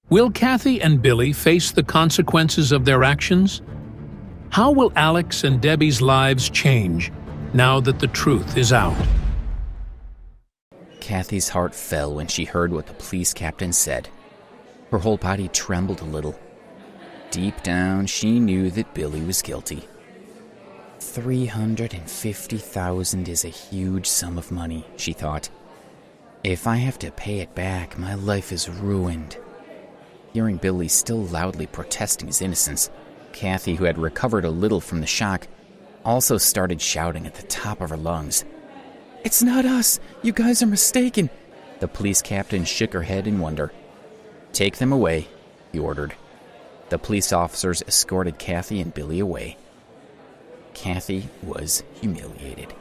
Will Cathy and Billy face the consequences of their actions? How will Alex and Debbie's lives change now that the truth is out? Cathy's heart fell when she heard what the police captain said. Her whole body trembled a little. Deep down, she knew that Billy was guilty. $350,000 is a huge sum of money, she thought. If I have to pay it back, my life is ruined. Hearing Billy still loudly protesting his innocence, Cathy, who had recovered a little from the shock, also started shouting at the top of her lungs. "It's not us! You guys are mistaken!" The police captain shook her head in wonder. "Take them away," he ordered. The police officers escorted Cathy and Billy away. Cathy was humiliated.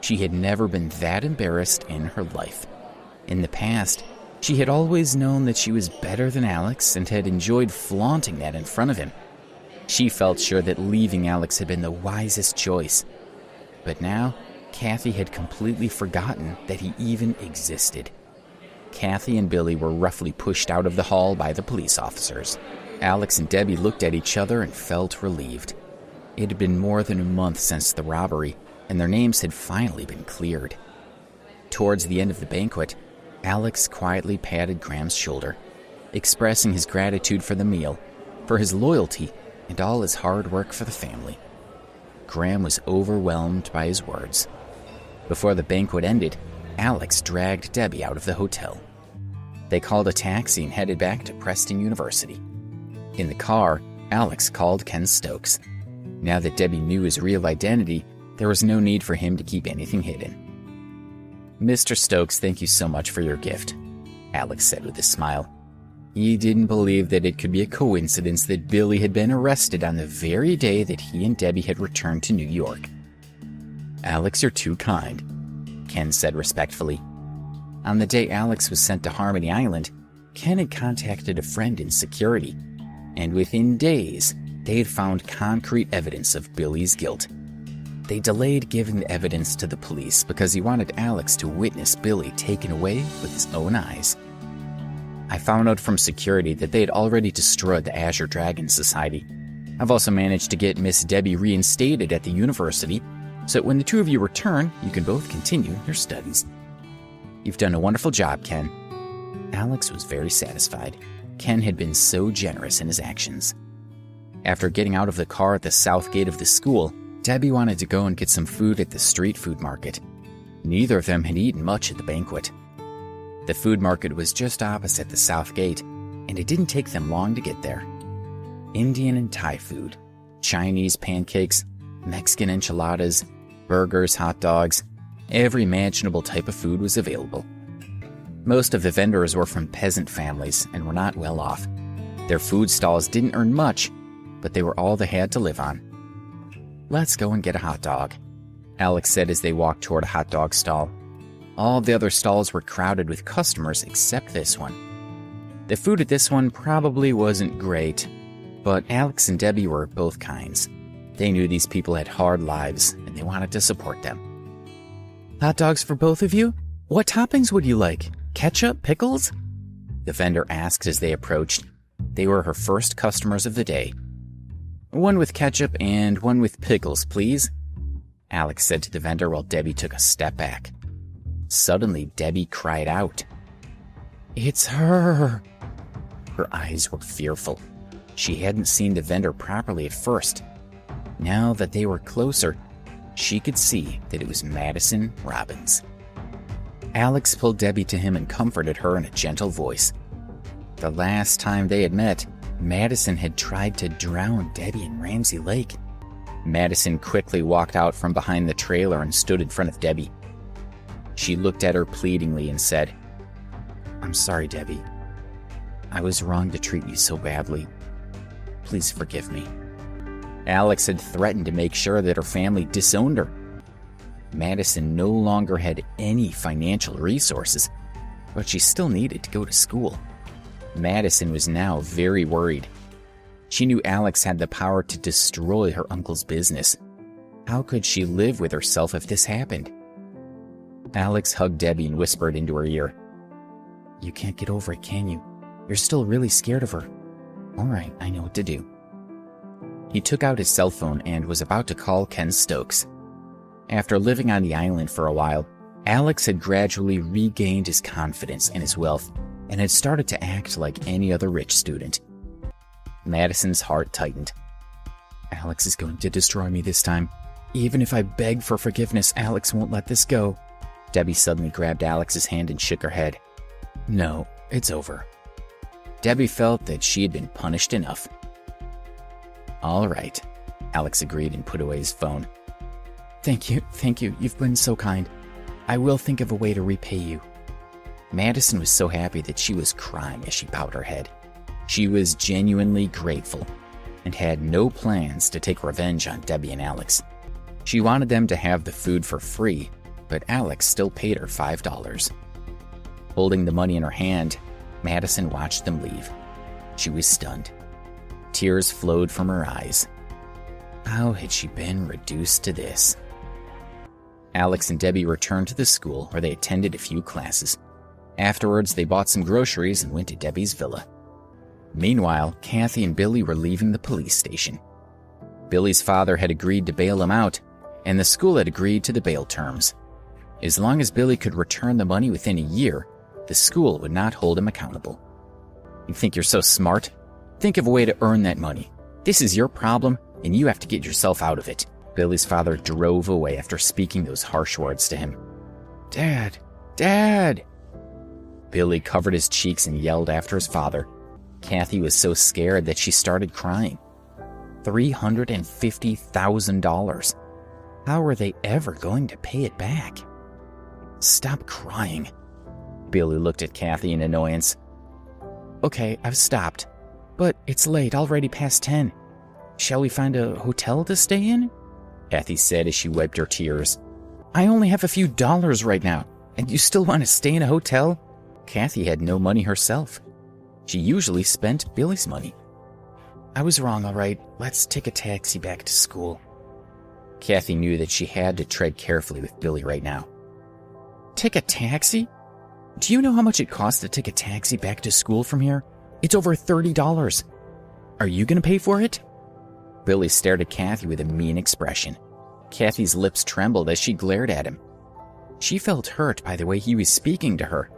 She had never been that embarrassed in her life. In the past, she had always known that she was better than Alex and had enjoyed flaunting that in front of him. She felt sure that leaving Alex had been the wisest choice. But now, Cathy had completely forgotten that he even existed. Cathy and Billy were roughly pushed out of the hall by the police officers. Alex and Debbie looked at each other and felt relieved. It had been more than a month since the robbery, and their names had finally been cleared. Towards the end of the banquet, Alex quietly patted Graham's shoulder, expressing his gratitude for the meal, for his loyalty, and all his hard work for the family. Graham was overwhelmed by his words. Before the banquet ended, Alex dragged Debbie out of the hotel. They called a taxi and headed back to Preston University. In the car, Alex called Ken Stokes. Now that Debbie knew his real identity, there was no need for him to keep anything hidden. "Mr. Stokes, thank you so much for your gift," Alex said with a smile. He didn't believe that it could be a coincidence that Billy had been arrested on the very day that he and Debbie had returned to New York. "Alex, you're too kind," Ken said respectfully. On the day Alex was sent to Harmony Island, Ken had contacted a friend in security, and within days, they had found concrete evidence of Billy's guilt. They delayed giving the evidence to the police because he wanted Alex to witness Billy taken away with his own eyes. I found out from security that they had already destroyed the Azure Dragon Society. I've also managed to get Miss Debbie reinstated at the university, so that when the two of you return, you can both continue your studies. You've done a wonderful job, Ken. Alex was very satisfied. Ken had been so generous in his actions. After getting out of the car at the south gate of the school, Debbie wanted to go and get some food at the street food market. Neither of them had eaten much at the banquet. The food market was just opposite the south gate, and it didn't take them long to get there. Indian and Thai food, Chinese pancakes, Mexican enchiladas, burgers, hot dogs, every imaginable type of food was available. Most of the vendors were from peasant families and were not well off. Their food stalls didn't earn much, but they were all they had to live on. "Let's go and get a hot dog," Alex said as they walked toward a hot dog stall. All the other stalls were crowded with customers except this one. The food at this one probably wasn't great, but Alex and Debbie were both kinds. They knew these people had hard lives, and they wanted to support them. "Hot dogs for both of you? What toppings would you like? Ketchup, pickles?" the vendor asked as they approached. They were her first customers of the day. "One with ketchup and one with pickles, please," Alex said to the vendor while Debbie took a step back. Suddenly, Debbie cried out. "It's her!" Her eyes were fearful. She hadn't seen the vendor properly at first. Now that they were closer, she could see that it was Madison Robbins. Alex pulled Debbie to him and comforted her in a gentle voice. The last time they had met, Madison had tried to drown Debbie in Ramsey Lake. Madison quickly walked out from behind the trailer and stood in front of Debbie. She looked at her pleadingly and said, "I'm sorry, Debbie. I was wrong to treat you so badly. Please forgive me." Alex had threatened to make sure that her family disowned her. Madison no longer had any financial resources, but she still needed to go to school. Madison was now very worried. She knew Alex had the power to destroy her uncle's business. How could she live with herself if this happened? Alex hugged Debbie and whispered into her ear, "You can't get over it, can you? You're still really scared of her. All right, I know what to do. He took out his cell phone and was about to call Ken Stokes. After living on the island for a while, Alex had gradually regained his confidence and his wealth and had started to act like any other rich student. Madison's heart tightened. Alex is going to destroy me this time. Even if I beg for forgiveness, Alex won't let this go. Debbie suddenly grabbed Alex's hand and shook her head. No, it's over. Debbie felt that she had been punished enough. All right, Alex agreed and put away his phone. Thank you, you've been so kind. I will think of a way to repay you. Madison was so happy that she was crying as she bowed her head. She was genuinely grateful and had no plans to take revenge on Debbie and Alex. She wanted them to have the food for free, but Alex still paid her $5. Holding the money in her hand, Madison watched them leave. She was stunned. Tears flowed from her eyes. How had she been reduced to this? Alex and Debbie returned to the school where they attended a few classes. Afterwards, they bought some groceries and went to Debbie's villa. Meanwhile, Cathy and Billy were leaving the police station. Billy's father had agreed to bail him out, and the school had agreed to the bail terms. As long as Billy could return the money within a year, the school would not hold him accountable. You think you're so smart? Think of a way to earn that money. This is your problem, and you have to get yourself out of it. Billy's father drove away after speaking those harsh words to him. Dad! Dad! Billy covered his cheeks and yelled after his father. Cathy was so scared that she started crying. $350,000. How were they ever going to pay it back? Stop crying. Billy looked at Cathy in annoyance. Okay, I've stopped. But it's late, already past 10. Shall we find a hotel to stay in? Cathy said as she wiped her tears. I only have a few dollars right now, and you still want to stay in a hotel? Cathy had no money herself. She usually spent Billy's money. I was wrong, all right. Let's take a taxi back to school. Cathy knew that she had to tread carefully with Billy right now. Take a taxi? Do you know how much it costs to take a taxi back to school from here? It's over $30. Are you going to pay for it? Billy stared at Cathy with a mean expression. Cathy's lips trembled as she glared at him. She felt hurt by the way he was speaking to her,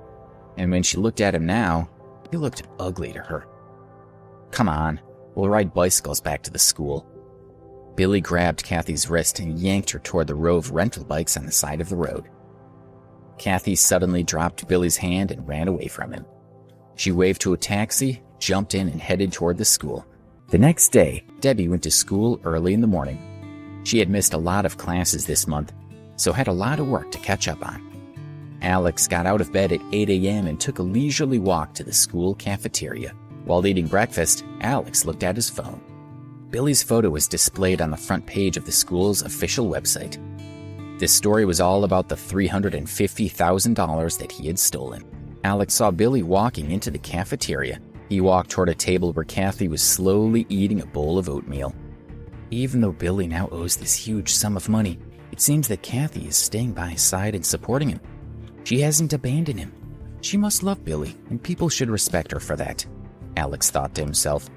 and when she looked at him now, he looked ugly to her. Come on, we'll ride bicycles back to the school. Billy grabbed Cathy's wrist and yanked her toward the row of rental bikes on the side of the road. Cathy suddenly dropped Billy's hand and ran away from him. She waved to a taxi, jumped in, and headed toward the school. The next day, Debbie went to school early in the morning. She had missed a lot of classes this month, so had a lot of work to catch up on. Alex got out of bed at 8 a.m. and took a leisurely walk to the school cafeteria. While eating breakfast, Alex looked at his phone. Billy's photo was displayed on the front page of the school's official website. This story was all about the $350,000 that he had stolen. Alex saw Billy walking into the cafeteria. He walked toward a table where Cathy was slowly eating a bowl of oatmeal. Even though Billy now owes this huge sum of money, it seems that Cathy is staying by his side and supporting him. She hasn't abandoned him. She must love Billy, and people should respect her for that, Alex thought to himself.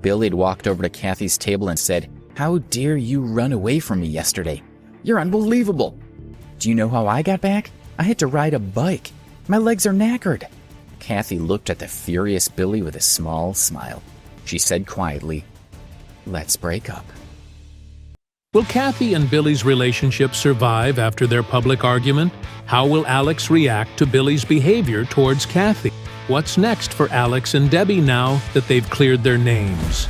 Billy had walked over to Cathy's table and said, How dare you run away from me yesterday? You're unbelievable. Do you know how I got back? I had to ride a bike. My legs are knackered. Cathy looked at the furious Billy with a small smile. She said quietly, Let's break up. Will Cathy and Billy's relationship survive after their public argument? How will Alex react to Billy's behavior towards Cathy? What's next for Alex and Debbie now that they've cleared their names?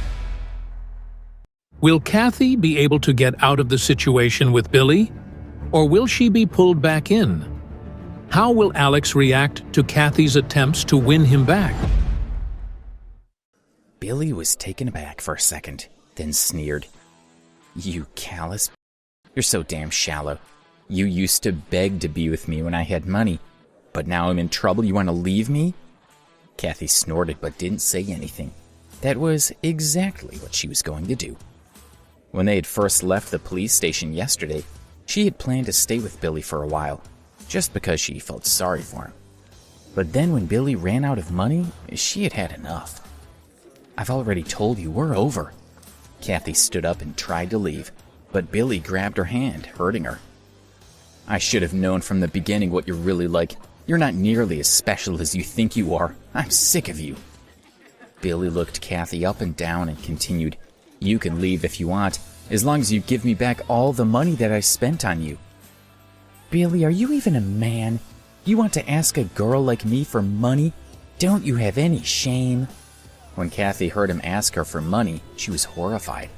Will Cathy be able to get out of the situation with Billy? Or will she be pulled back in? How will Alex react to Cathy's attempts to win him back? Billy was taken aback for a second, then sneered. You callous. You're so damn shallow. You used to beg to be with me when I had money, but now I'm in trouble, you want to leave me? Cathy snorted but didn't say anything. That was exactly what she was going to do. When they had first left the police station yesterday, she had planned to stay with Billy for a while, just because she felt sorry for him. But then when Billy ran out of money, she had had enough. "I've already told you, we're over." Cathy stood up and tried to leave, but Billy grabbed her hand, hurting her. "I should have known from the beginning what you're really like. You're not nearly as special as you think you are. I'm sick of you." Billy looked Cathy up and down and continued, "You can leave if you want, as long as you give me back all the money that I spent on you." "Billy, are you even a man? You want to ask a girl like me for money? Don't you have any shame?" When Cathy heard him ask her for money, she was horrified.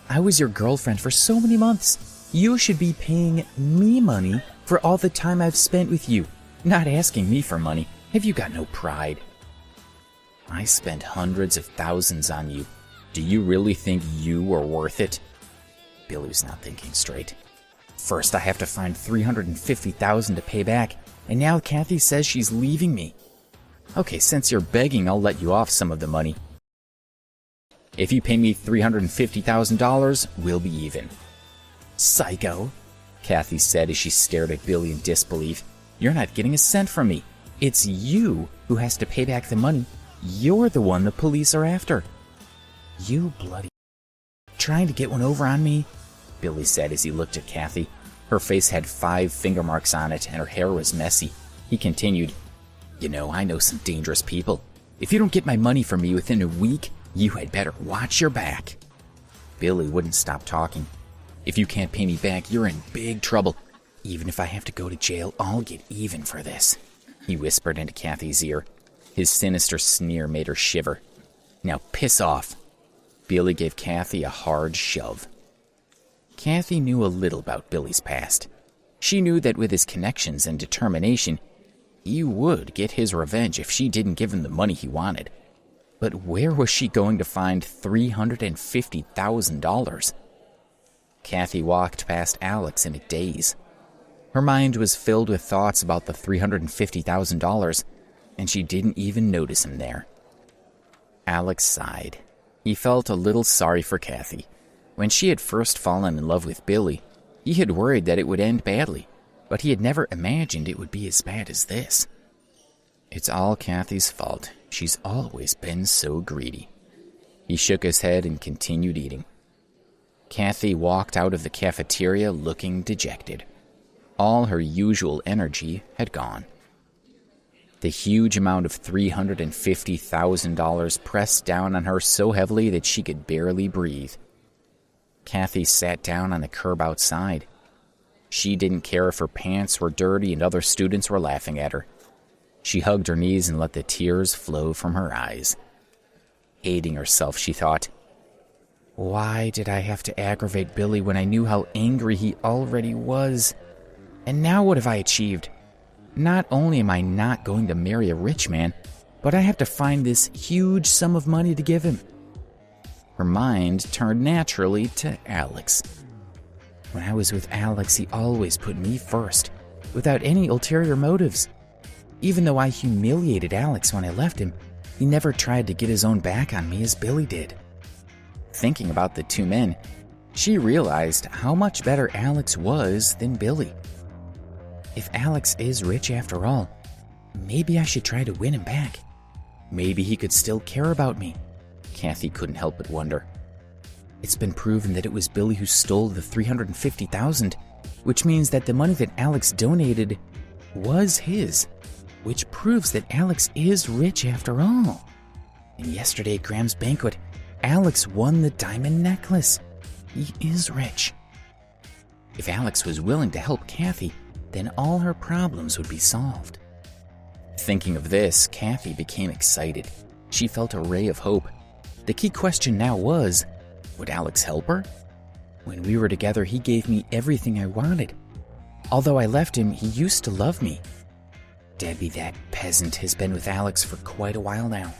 "I was your girlfriend for so many months. You should be paying me money for all the time I've spent with you, not asking me for money. Have you got no pride?" "I spent hundreds of thousands on you. Do you really think you were worth it?" Billy was not thinking straight. "First, I have to find $350,000 to pay back, and now Cathy says she's leaving me. Okay, since you're begging, I'll let you off some of the money. If you pay me $350,000, we'll be even." "Psycho," Cathy said as she stared at Billy in disbelief. "You're not getting a cent from me. It's you who has to pay back the money. You're the one the police are after." "You bloody... trying to get one over on me?" Billy said as he looked at Cathy. Her face had 5 finger marks on it, and her hair was messy. He continued, "You know, I know some dangerous people. If you don't get my money from me within a week, you had better watch your back." Billy wouldn't stop talking. "If you can't pay me back, you're in big trouble. Even if I have to go to jail, I'll get even for this," he whispered into Cathy's ear. His sinister sneer made her shiver. "Now piss off." Billy gave Cathy a hard shove. Cathy knew a little about Billy's past. She knew that with his connections and determination, he would get his revenge if she didn't give him the money he wanted. But where was she going to find $350,000? Cathy walked past Alex in a daze. Her mind was filled with thoughts about the $350,000, and she didn't even notice him there. Alex sighed. He felt a little sorry for Cathy. When she had first fallen in love with Billy, he had worried that it would end badly, but he had never imagined it would be as bad as this. It's all Cathy's fault. She's always been so greedy. He shook his head and continued eating. Cathy walked out of the cafeteria looking dejected. All her usual energy had gone. The huge amount of $350,000 pressed down on her so heavily that she could barely breathe. Cathy sat down on the curb outside. She didn't care if her pants were dirty and other students were laughing at her. She hugged her knees and let the tears flow from her eyes. Hating herself, she thought, "Why did I have to aggravate Billy when I knew how angry he already was? And now what have I achieved? Not only am I not going to marry a rich man, but I have to find this huge sum of money to give him." Her mind turned naturally to Alex. "When I was with Alex, he always put me first, without any ulterior motives. Even though I humiliated Alex when I left him, he never tried to get his own back on me as Billy did." Thinking about the two men, she realized how much better Alex was than Billy. If Alex is rich after all, maybe I should try to win him back. Maybe he could still care about me. Cathy couldn't help but wonder. It's been proven that it was Billy who stole the $350,000, which means that the money that Alex donated was his, which proves that Alex is rich after all. And yesterday at Graham's banquet, Alex won the diamond necklace. He is rich. If Alex was willing to help Cathy, then all her problems would be solved. Thinking of this, Cathy became excited. She felt a ray of hope. The key question now was, would Alex help her? When we were together, he gave me everything I wanted. Although I left him, he used to love me. Debbie, that peasant, has been with Alex for quite a while now,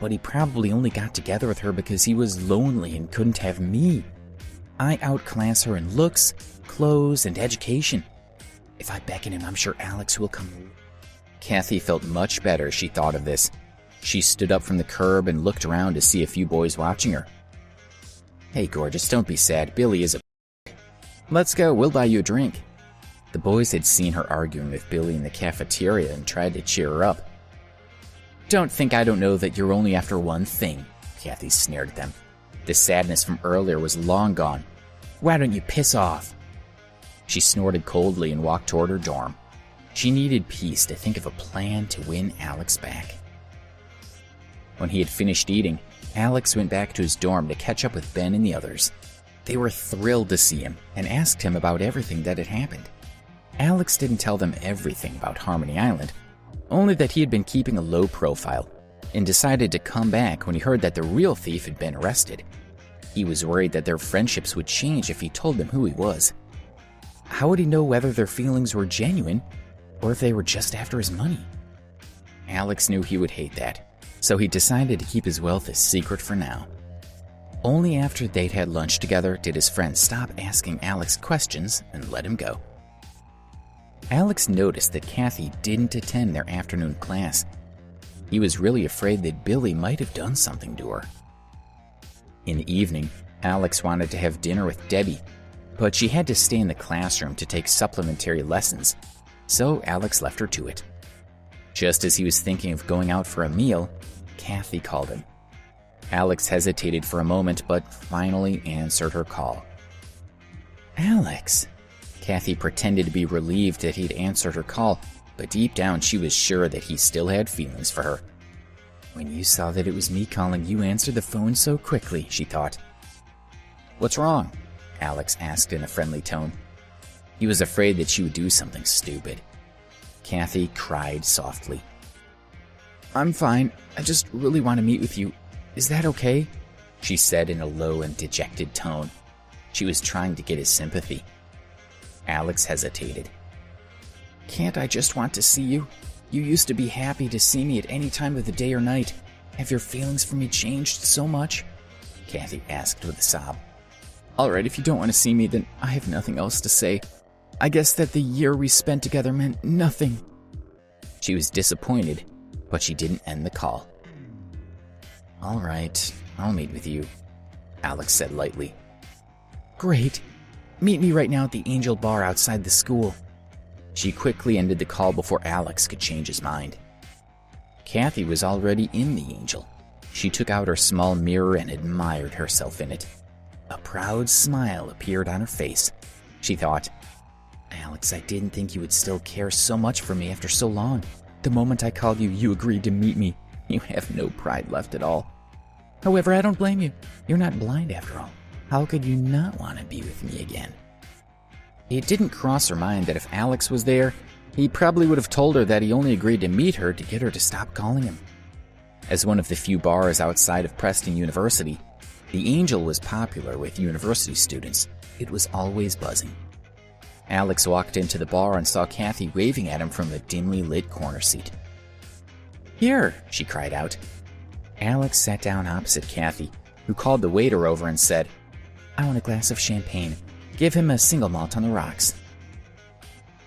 but he probably only got together with her because he was lonely and couldn't have me. I outclass her in looks, clothes, and education. If I beckon him, I'm sure Alex will come. Cathy felt much better as she thought of this. She stood up from the curb and looked around to see a few boys watching her. "Hey, gorgeous, don't be sad. Billy is a... Let's go, we'll buy you a drink." The boys had seen her arguing with Billy in the cafeteria and tried to cheer her up. Don't think I don't know that you're only after one thing, Cathy sneered at them. The sadness from earlier was long gone. Why don't you piss off? She snorted coldly and walked toward her dorm. She needed peace to think of a plan to win Alex back. When he had finished eating, Alex went back to his dorm to catch up with Ben and the others. They were thrilled to see him and asked him about everything that had happened. Alex didn't tell them everything about Harmony Island, only that he had been keeping a low profile and decided to come back when he heard that the real thief had been arrested. He was worried that their friendships would change if he told them who he was. How would he know whether their feelings were genuine or if they were just after his money? Alex knew he would hate that, so he decided to keep his wealth a secret for now. Only after they'd had lunch together did his friends stop asking Alex questions and let him go. Alex noticed that Cathy didn't attend their afternoon class. He was really afraid that Billy might have done something to her. In the evening, Alex wanted to have dinner with Debbie, but she had to stay in the classroom to take supplementary lessons, so Alex left her to it. Just as he was thinking of going out for a meal, Cathy called him. Alex hesitated for a moment, but finally answered her call. Alex. Cathy pretended to be relieved that he'd answered her call, but deep down she was sure that he still had feelings for her. When you saw that it was me calling, you answered the phone so quickly, she thought. What's wrong? Alex asked in a friendly tone. He was afraid that she would do something stupid. Cathy cried softly. I'm fine. I just really want to meet with you. Is that okay? She said in a low and dejected tone. She was trying to get his sympathy. Alex hesitated. Can't I just want to see you? You used to be happy to see me at any time of the day or night. Have your feelings for me changed so much? Cathy asked with a sob. All right, if you don't want to see me, then I have nothing else to say. I guess that the year we spent together meant nothing. She was disappointed, but she didn't end the call. All right, I'll meet with you, Alex said lightly. Great. Meet me right now at the Angel Bar outside the school. She quickly ended the call before Alex could change his mind. Cathy was already in the Angel. She took out her small mirror and admired herself in it. A proud smile appeared on her face. She thought, Alex, I didn't think you would still care so much for me after so long. The moment I called you, you agreed to meet me. You have no pride left at all. However, I don't blame you. You're not blind after all. How could you not want to be with me again? It didn't cross her mind that if Alex was there, he probably would have told her that he only agreed to meet her to get her to stop calling him. As one of the few bars outside of Preston University, the Angel was popular with university students. It was always buzzing. Alex walked into the bar and saw Cathy waving at him from the dimly lit corner seat. Here, she cried out. Alex sat down opposite Cathy, who called the waiter over and said, I want a glass of champagne. Give him a single malt on the rocks.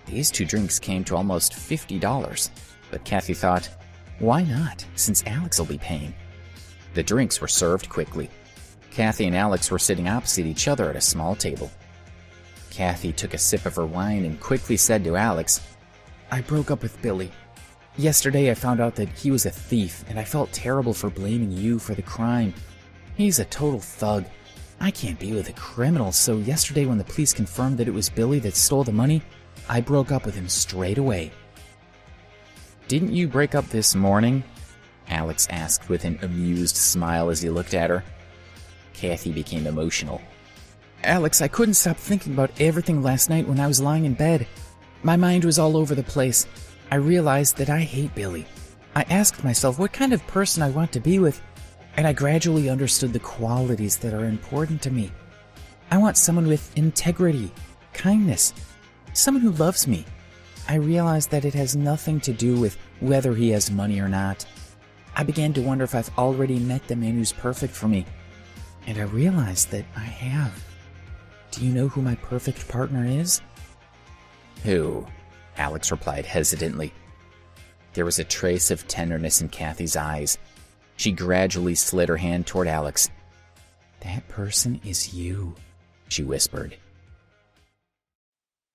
These two drinks came to almost $50, but Cathy thought, why not, since Alex will be paying? The drinks were served quickly. Cathy and Alex were sitting opposite each other at a small table. Cathy took a sip of her wine and quickly said to Alex, I broke up with Billy. Yesterday I found out that he was a thief, and I felt terrible for blaming you for the crime. He's a total thug. I can't be with a criminal, so yesterday when the police confirmed that it was Billy that stole the money, I broke up with him straight away. Didn't you break up this morning? Alex asked with an amused smile as he looked at her. Cathy became emotional. Alex, I couldn't stop thinking about everything last night when I was lying in bed. My mind was all over the place. I realized that I hate Billy. I asked myself what kind of person I want to be with, and I gradually understood the qualities that are important to me. I want someone with integrity, kindness, someone who loves me. I realized that it has nothing to do with whether he has money or not. I began to wonder if I've already met the man who's perfect for me, and I realized that I have. Do you know who my perfect partner is? Who? Alex replied hesitantly. There was a trace of tenderness in Cathy's eyes. She gradually slid her hand toward Alex. That person is you, she whispered.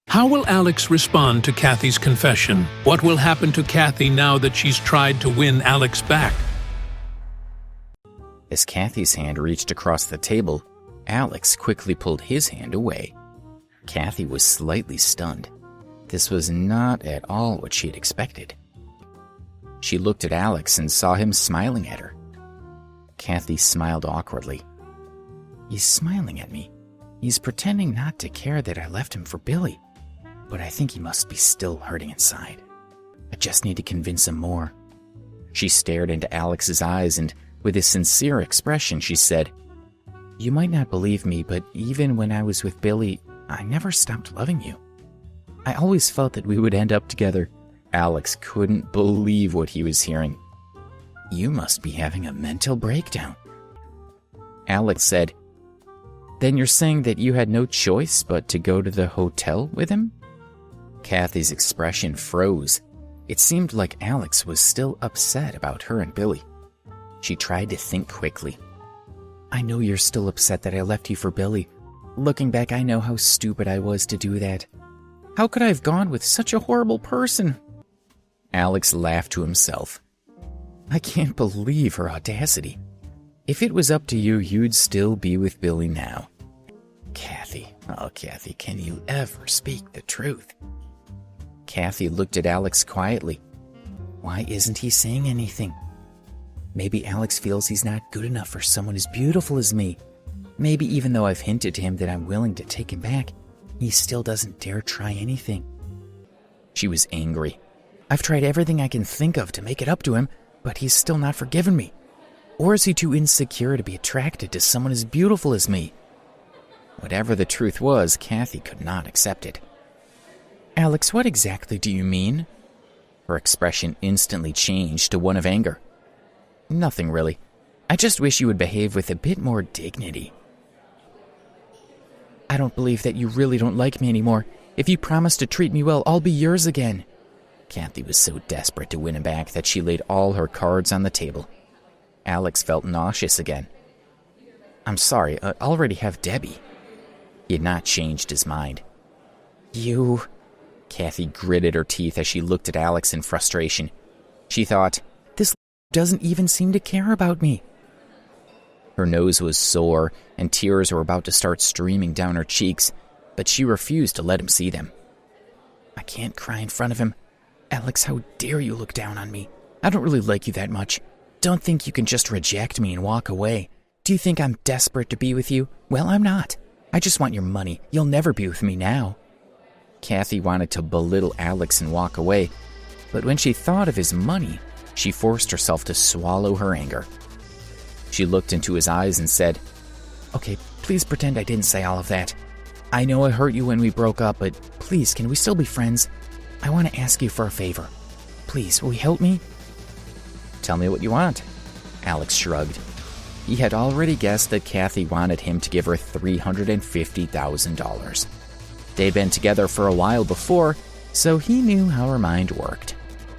How will Alex respond to Cathy's confession? What will happen to Cathy now that she's tried to win Alex back? As Cathy's hand reached across the table, Alex quickly pulled his hand away. Cathy was slightly stunned. This was not at all what she had expected. She looked at Alex and saw him smiling at her. Cathy smiled awkwardly. He's smiling at me. He's pretending not to care that I left him for Billy. But I think he must be still hurting inside. I just need to convince him more. She stared into Alex's eyes and, with a sincere expression, she said, "You might not believe me, but even when I was with Billy, I never stopped loving you. I always felt that we would end up together." Alex couldn't believe what he was hearing. "You must be having a mental breakdown." Alex said, "Then you're saying that you had no choice but to go to the hotel with him?" Cathy's expression froze. It seemed like Alex was still upset about her and Billy. She tried to think quickly. "I know you're still upset that I left you for Billy. Looking back, I know how stupid I was to do that. How could I have gone with such a horrible person?" Alex laughed to himself. "I can't believe her audacity. If it was up to you, you'd still be with Billy now." Cathy, oh Cathy, can you ever speak the truth? Cathy looked at Alex quietly. Why isn't he saying anything? Maybe Alex feels he's not good enough for someone as beautiful as me. Maybe even though I've hinted to him that I'm willing to take him back, he still doesn't dare try anything. She was angry. I've tried everything I can think of to make it up to him, but he's still not forgiven me. Or is he too insecure to be attracted to someone as beautiful as me? Whatever the truth was, Cathy could not accept it. "Alex, what exactly do you mean?" Her expression instantly changed to one of anger. "Nothing really. I just wish you would behave with a bit more dignity." "I don't believe that you really don't like me anymore. If you promise to treat me well, I'll be yours again." Cathy was so desperate to win him back that she laid all her cards on the table. Alex felt nauseous again. "I'm sorry, I already have Debbie." He had not changed his mind. "You..." Cathy gritted her teeth as she looked at Alex in frustration. She thought, "This doesn't even seem to care about me." Her nose was sore, and tears were about to start streaming down her cheeks, but she refused to let him see them. "I can't cry in front of him. Alex, how dare you look down on me? I don't really like you that much. Don't think you can just reject me and walk away. Do you think I'm desperate to be with you? Well, I'm not. I just want your money. You'll never be with me now." Cathy wanted to belittle Alex and walk away, but when she thought of his money, she forced herself to swallow her anger. She looked into his eyes and said, "Okay, please pretend I didn't say all of that. I know I hurt you when we broke up, but please, can we still be friends? I want to ask you for a favor. Please, will you help me?" "Tell me what you want." Alex shrugged. He had already guessed that Cathy wanted him to give her $350,000. They'd been together for a while before, so he knew how her mind worked.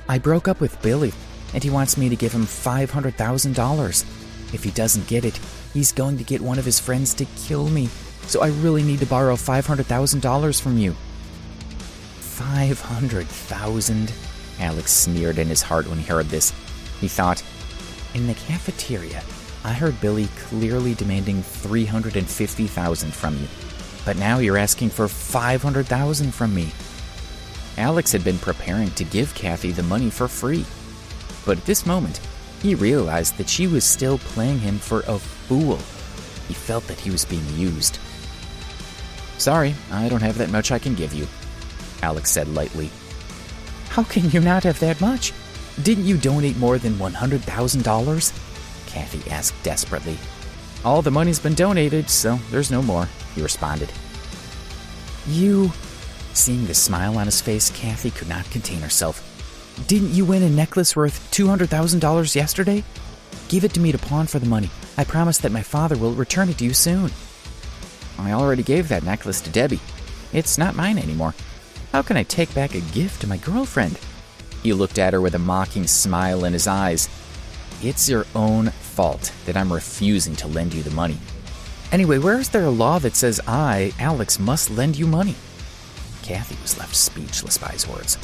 "I broke up with Billy, and he wants me to give him $500,000. If he doesn't get it, he's going to get one of his friends to kill me, so I really need to borrow $500,000 from you." $500,000? Alex sneered in his heart when he heard this. He thought, in the cafeteria, I heard Billy clearly demanding $350,000 from you, but now you're asking for $500,000 from me. Alex had been preparing to give Cathy the money for free, but at this moment, he realized that she was still playing him for a fool. He felt that he was being used. "Sorry, I don't have that much I can give you," Alex said lightly. "How can you not have that much? Didn't you donate more than $100,000? Cathy asked desperately. "All the money's been donated, so there's no more," he responded. "You..." Seeing the smile on his face, Cathy could not contain herself. "Didn't you win a necklace worth $200,000 yesterday? Give it to me to pawn for the money. I promise that my father will return it to you soon." "I already gave that necklace to Debbie. It's not mine anymore. How can I take back a gift to my girlfriend?" He looked at her with a mocking smile in his eyes. "It's your own fault that I'm refusing to lend you the money. Anyway, where is there a law that says I, Alex, must lend you money?" Cathy was left speechless by his words.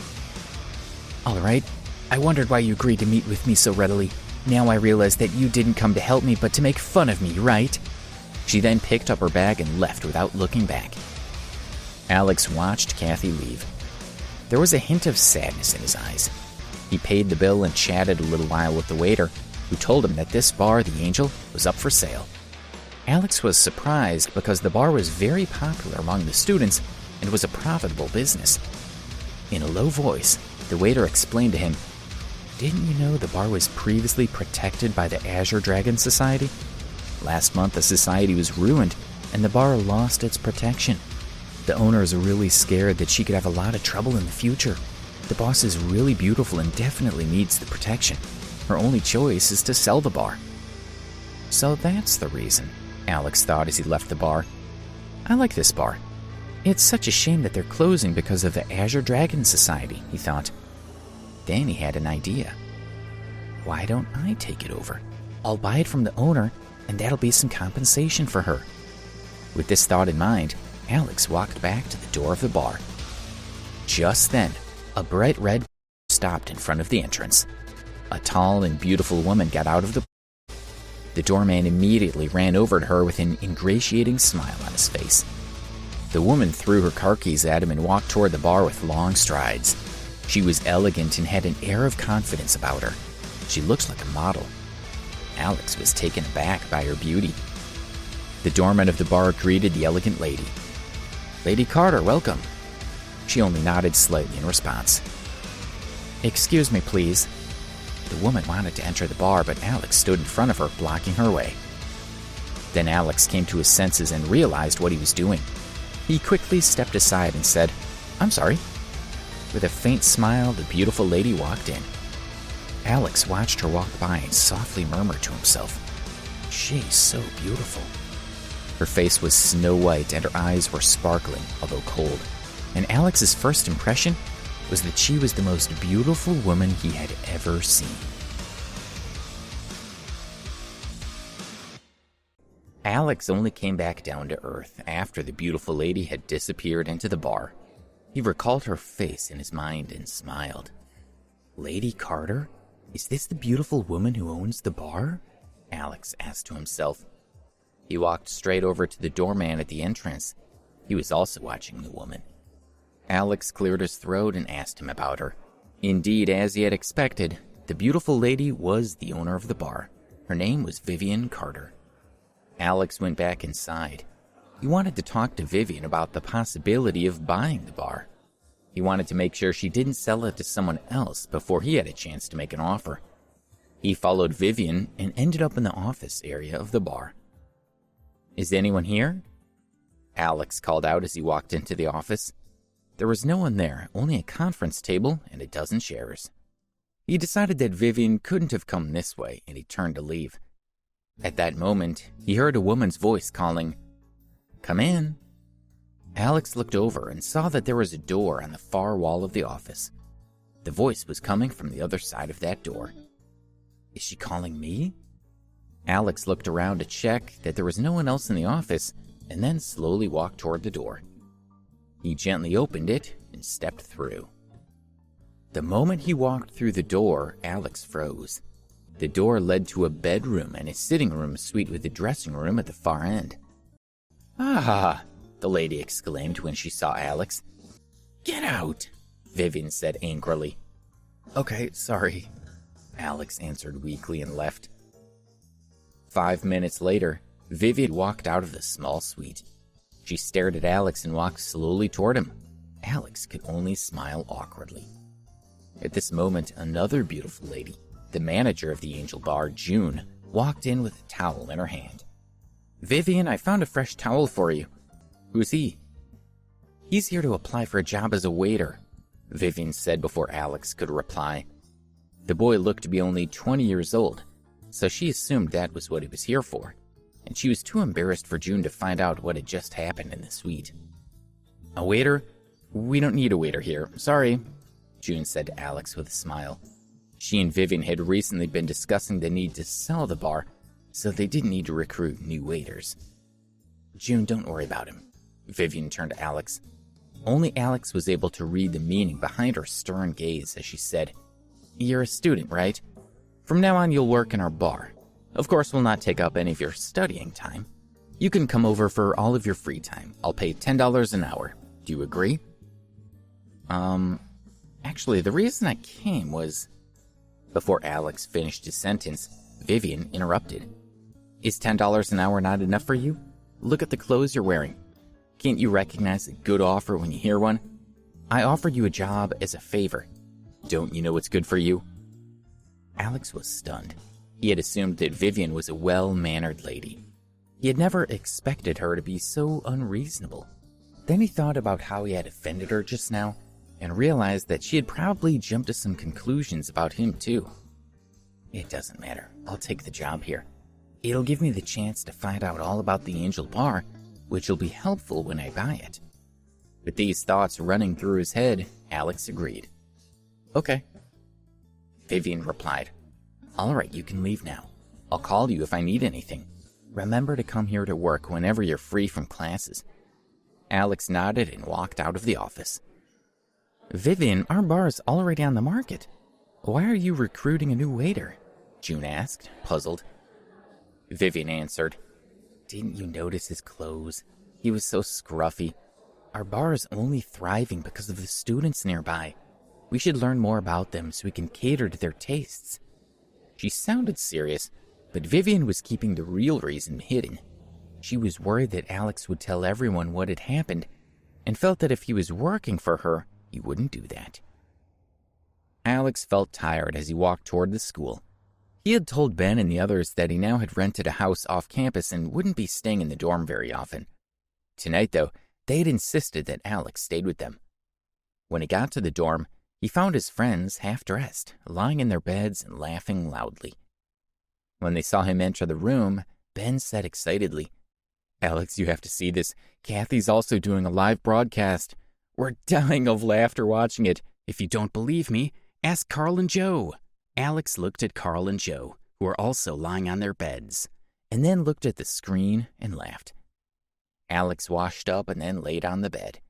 "All right, I wondered why you agreed to meet with me so readily. Now I realize that you didn't come to help me but to make fun of me, right?" She then picked up her bag and left without looking back. Alex watched Cathy leave. There was a hint of sadness in his eyes. He paid the bill and chatted a little while with the waiter, who told him that this bar, the Angel, was up for sale. Alex was surprised because the bar was very popular among the students and was a profitable business. In a low voice, the waiter explained to him, "Didn't you know the bar was previously protected by the Azure Dragon Society? Last month the society was ruined and the bar lost its protection. The owner is really scared that she could have a lot of trouble in the future. The boss is really beautiful and definitely needs the protection. Her only choice is to sell the bar." So that's the reason, Alex thought as he left the bar. "I like this bar. It's such a shame that they're closing because of the Azure Dragon Society," he thought. Then he had an idea. "Why don't I take it over? I'll buy it from the owner, and that'll be some compensation for her." With this thought in mind, Alex walked back to the door of the bar. Just then, a bright red stopped in front of the entrance. A tall and beautiful woman got out of the bar. The doorman immediately ran over to her with an ingratiating smile on his face. The woman threw her car keys at him and walked toward the bar with long strides. She was elegant and had an air of confidence about her. She looked like a model. Alex was taken aback by her beauty. The doorman of the bar greeted the elegant lady. "Lady Carter, welcome." She only nodded slightly in response. "Excuse me, please." The woman wanted to enter the bar, but Alex stood in front of her, blocking her way. Then Alex came to his senses and realized what he was doing. He quickly stepped aside and said, "I'm sorry." With a faint smile, the beautiful lady walked in. Alex watched her walk by and softly murmured to himself, "She's so beautiful." Her face was snow white and her eyes were sparkling, although cold. And Alex's first impression was that she was the most beautiful woman he had ever seen. Alex only came back down to earth after the beautiful lady had disappeared into the bar. He recalled her face in his mind and smiled. "Lady Carter? Is this the beautiful woman who owns the bar?" Alex asked to himself. He walked straight over to the doorman at the entrance. He was also watching the woman. Alex cleared his throat and asked him about her. Indeed, as he had expected, the beautiful lady was the owner of the bar. Her name was Vivian Carter. Alex went back inside. He wanted to talk to Vivian about the possibility of buying the bar. He wanted to make sure she didn't sell it to someone else before he had a chance to make an offer. He followed Vivian and ended up in the office area of the bar. "Is anyone here?" Alex called out as he walked into the office. There was no one there, only a conference table and a dozen chairs. He decided that Vivian couldn't have come this way, and he turned to leave. At that moment, he heard a woman's voice calling, "Come in." Alex looked over and saw that there was a door on the far wall of the office. The voice was coming from the other side of that door. Is she calling me? Alex looked around to check that there was no one else in the office, and then slowly walked toward the door. He gently opened it and stepped through. The moment he walked through the door, Alex froze. The door led to a bedroom and a sitting room suite with a dressing room at the far end. "Ah!" the lady exclaimed when she saw Alex. "Get out!" Vivian said angrily. "Okay, sorry," Alex answered weakly and left. 5 minutes later, Vivian walked out of the small suite. She stared at Alex and walked slowly toward him. Alex could only smile awkwardly. At this moment, another beautiful lady, the manager of the Angel Bar, June, walked in with a towel in her hand. "Vivian, I found a fresh towel for you." "Who's he?" "He's here to apply for a job as a waiter," Vivian said before Alex could reply. The boy looked to be only 20 years old, so she assumed that was what he was here for, and she was too embarrassed for June to find out what had just happened in the suite. "A waiter? We don't need a waiter here, sorry," June said to Alex with a smile. She and Vivian had recently been discussing the need to sell the bar, so they didn't need to recruit new waiters. "June, don't worry about him." Vivian turned to Alex. Only Alex was able to read the meaning behind her stern gaze as she said, "You're a student, right? From now on you'll work in our bar. Of course, we'll not take up any of your studying time. You can come over for all of your free time. I'll pay $10 an hour. Do you agree?" Actually, the reason I came was... Before Alex finished his sentence, Vivian interrupted. "Is $10 an hour not enough for you? Look at the clothes you're wearing. Can't you recognize a good offer when you hear one? I offered you a job as a favor. Don't you know what's good for you?" Alex was stunned. He had assumed that Vivian was a well-mannered lady. He had never expected her to be so unreasonable. Then he thought about how he had offended her just now, and realized that she had probably jumped to some conclusions about him too. "It doesn't matter. I'll take the job here. It'll give me the chance to find out all about the Angel Bar, which will be helpful when I buy it." With these thoughts running through his head, Alex agreed. "Okay." Vivian replied, "All right, you can leave now. I'll call you if I need anything. Remember to come here to work whenever you're free from classes." Alex nodded and walked out of the office. "Vivian, our bar is already on the market. Why are you recruiting a new waiter?" June asked, puzzled. Vivian answered, "Didn't you notice his clothes? He was so scruffy. Our bar is only thriving because of the students nearby. We should learn more about them so we can cater to their tastes." She sounded serious, but Vivian was keeping the real reason hidden. She was worried that Alex would tell everyone what had happened, and felt that if he was working for her, he wouldn't do that. Alex felt tired as he walked toward the school. He had told Ben and the others that he now had rented a house off campus and wouldn't be staying in the dorm very often. Tonight, though, they had insisted that Alex stayed with them. When he got to the dorm, he found his friends half-dressed, lying in their beds and laughing loudly. When they saw him enter the room, Ben said excitedly, "Alex, you have to see this. Cathy's also doing a live broadcast. We're dying of laughter watching it. If you don't believe me, ask Carl and Joe." Alex looked at Carl and Joe, who were also lying on their beds, and then looked at the screen and laughed. Alex washed up and then laid on the bed.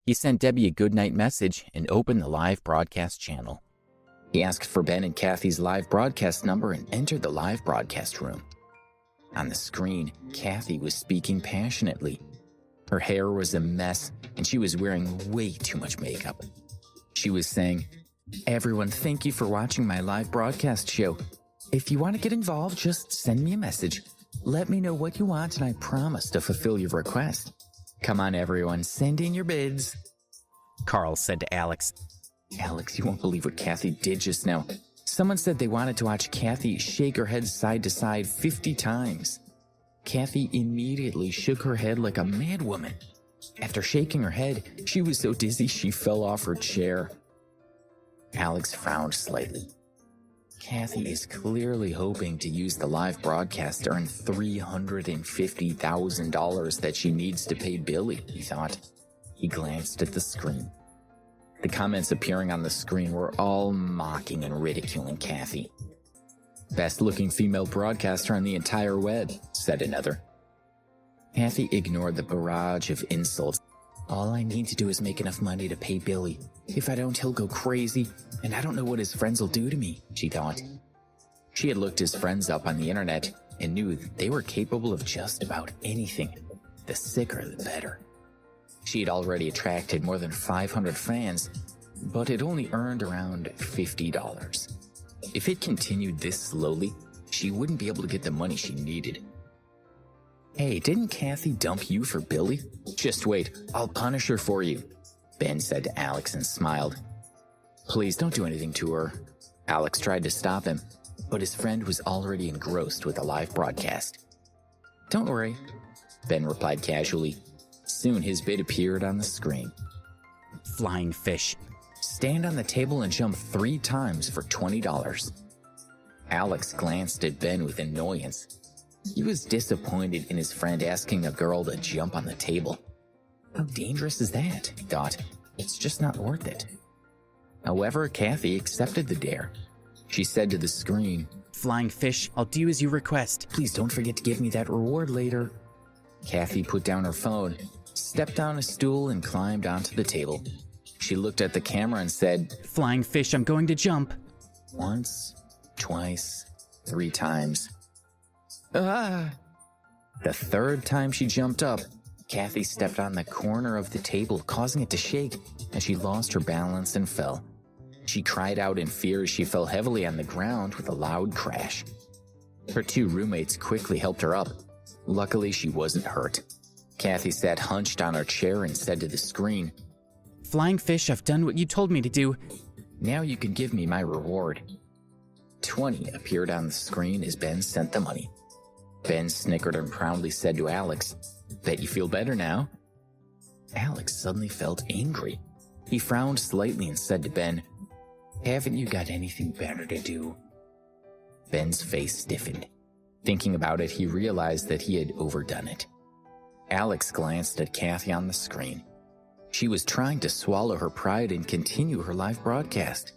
He sent Debbie a goodnight message and opened the live broadcast channel. He asked for Ben and Cathy's live broadcast number and entered the live broadcast room. On the screen, Cathy was speaking passionately. Her hair was a mess, and she was wearing way too much makeup. She was saying, "Everyone, thank you for watching my live broadcast show. If you want to get involved, just send me a message. Let me know what you want, and I promise to fulfill your request. Come on, everyone, send in your bids." Carl said to Alex, "Alex, you won't believe what Cathy did just now. Someone said they wanted to watch Cathy shake her head side to side 50 times. Cathy immediately shook her head like a madwoman. After shaking her head, she was so dizzy she fell off her chair." Alex frowned slightly. Cathy is clearly hoping to use the live broadcast to earn $350,000 that she needs to pay Billy, he thought. He glanced at the screen. The comments appearing on the screen were all mocking and ridiculing Cathy. "Best-looking female broadcaster on the entire web," said another. Cathy ignored the barrage of insults. "All I need to do is make enough money to pay Billy. If I don't, he'll go crazy, and I don't know what his friends will do to me," she thought. She had looked his friends up on the internet and knew that they were capable of just about anything. The sicker, the better. She had already attracted more than 500 fans, but had only earned around $50. If it continued this slowly, she wouldn't be able to get the money she needed. "Hey, didn't Cathy dump you for Billy? Just wait, I'll punish her for you," Ben said to Alex and smiled. "Please don't do anything to her." Alex tried to stop him, but his friend was already engrossed with the live broadcast. "Don't worry," Ben replied casually. Soon his bid appeared on the screen. "Flying fish. Stand on the table and jump 3 times for $20. Alex glanced at Ben with annoyance. He was disappointed in his friend asking a girl to jump on the table. How dangerous is that, he thought. It's just not worth it. However, Cathy accepted the dare. She said to the screen, "Flying fish, I'll do as you request. Please don't forget to give me that reward later." Cathy put down her phone stepped on a stool and climbed onto the table. She looked at the camera and said, "Flying fish, I'm going to jump." Once, twice, 3 times. Ah! The 3rd time she jumped up, Cathy stepped on the corner of the table, causing it to shake, and she lost her balance and fell. She cried out in fear as she fell heavily on the ground with a loud crash. Her 2 roommates quickly helped her up. Luckily, she wasn't hurt. Cathy sat hunched on her chair and said to the screen, "Flying fish, I've done what you told me to do. Now you can give me my reward." 20 appeared on the screen as Ben sent the money. Ben snickered and proudly said to Alex, "Bet you feel better now?" Alex suddenly felt angry. He frowned slightly and said to Ben, "Haven't you got anything better to do?" Ben's face stiffened. Thinking about it, he realized that he had overdone it. Alex glanced at Cathy on the screen. She was trying to swallow her pride and continue her live broadcast.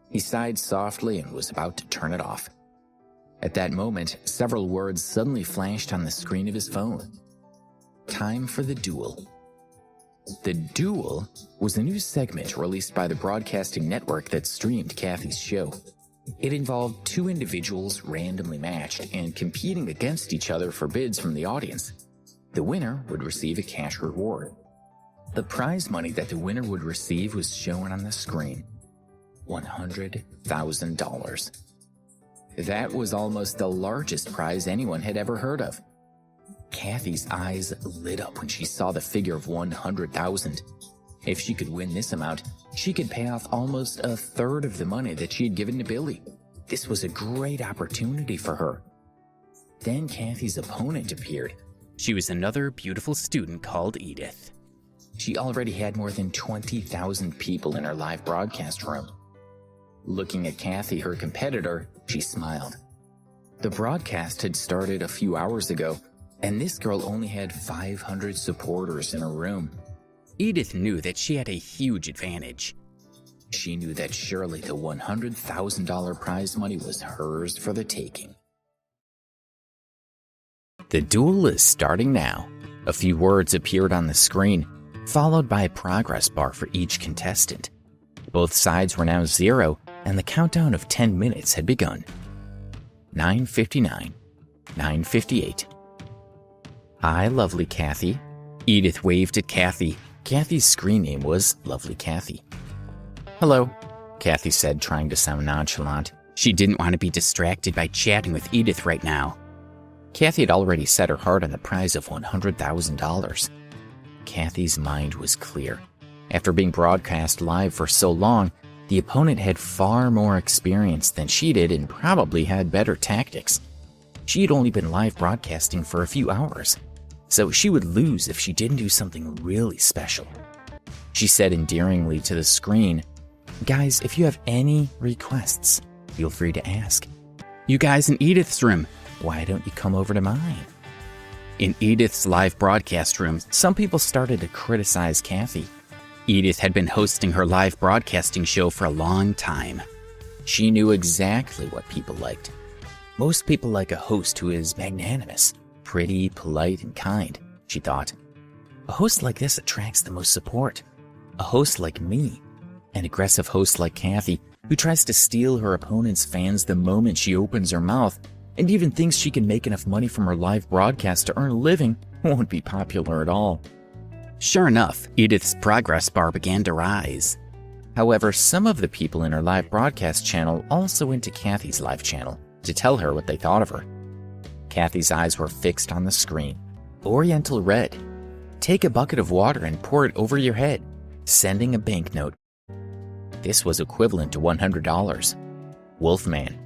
He sighed softly and was about to turn it off. At that moment, several words suddenly flashed on the screen of his phone. Time for the duel. The Duel was a new segment released by the broadcasting network that streamed Cathy's show. It involved 2 individuals randomly matched and competing against each other for bids from the audience. The winner would receive a cash reward. The prize money that the winner would receive was shown on the screen. $100,000. That was almost the largest prize anyone had ever heard of. Cathy's eyes lit up when she saw the figure of 100,000. If she could win this amount, she could pay off almost a third of the money that she had given to Billy. This was a great opportunity for her. Then Cathy's opponent appeared. She was another beautiful student called Edith. She already had more than 20,000 people in her live broadcast room. Looking at Cathy, her competitor, she smiled. The broadcast had started a few hours ago, and this girl only had 500 supporters in her room. Edith knew that she had a huge advantage. She knew that surely the $100,000 prize money was hers for the taking. The duel is starting now. A few words appeared on the screen, followed by a progress bar for each contestant. Both sides were now 0, and the countdown of 10 minutes had begun. 9:59, 9:58. "Hi, lovely Cathy." Edith waved at Cathy. Cathy's screen name was Lovely Cathy. "Hello," Cathy said, trying to sound nonchalant. She didn't want to be distracted by chatting with Edith right now. Cathy had already set her heart on the prize of $100,000. Cathy's mind was clear. After being broadcast live for so long, the opponent had far more experience than she did and probably had better tactics. She had only been live broadcasting for a few hours, so she would lose if she didn't do something really special. She said endearingly to the screen, "Guys, if you have any requests, feel free to ask. You guys in Edith's room, why don't you come over to mine?" In Edith's live broadcast room, some people started to criticize Cathy. Edith had been hosting her live broadcasting show for a long time. She knew exactly what people liked. Most people like a host who is magnanimous, pretty, polite, and kind, she thought. A host like this attracts the most support. A host like me, an aggressive host like Cathy, who tries to steal her opponent's fans the moment she opens her mouth, and even thinks she can make enough money from her live broadcast to earn a living, won't be popular at all. Sure enough, Edith's progress bar began to rise. However, some of the people in her live broadcast channel also went to Cathy's live channel to tell her what they thought of her. Cathy's eyes were fixed on the screen. Oriental red. Take a bucket of water and pour it over your head, sending a banknote. This was equivalent to $100. Wolfman.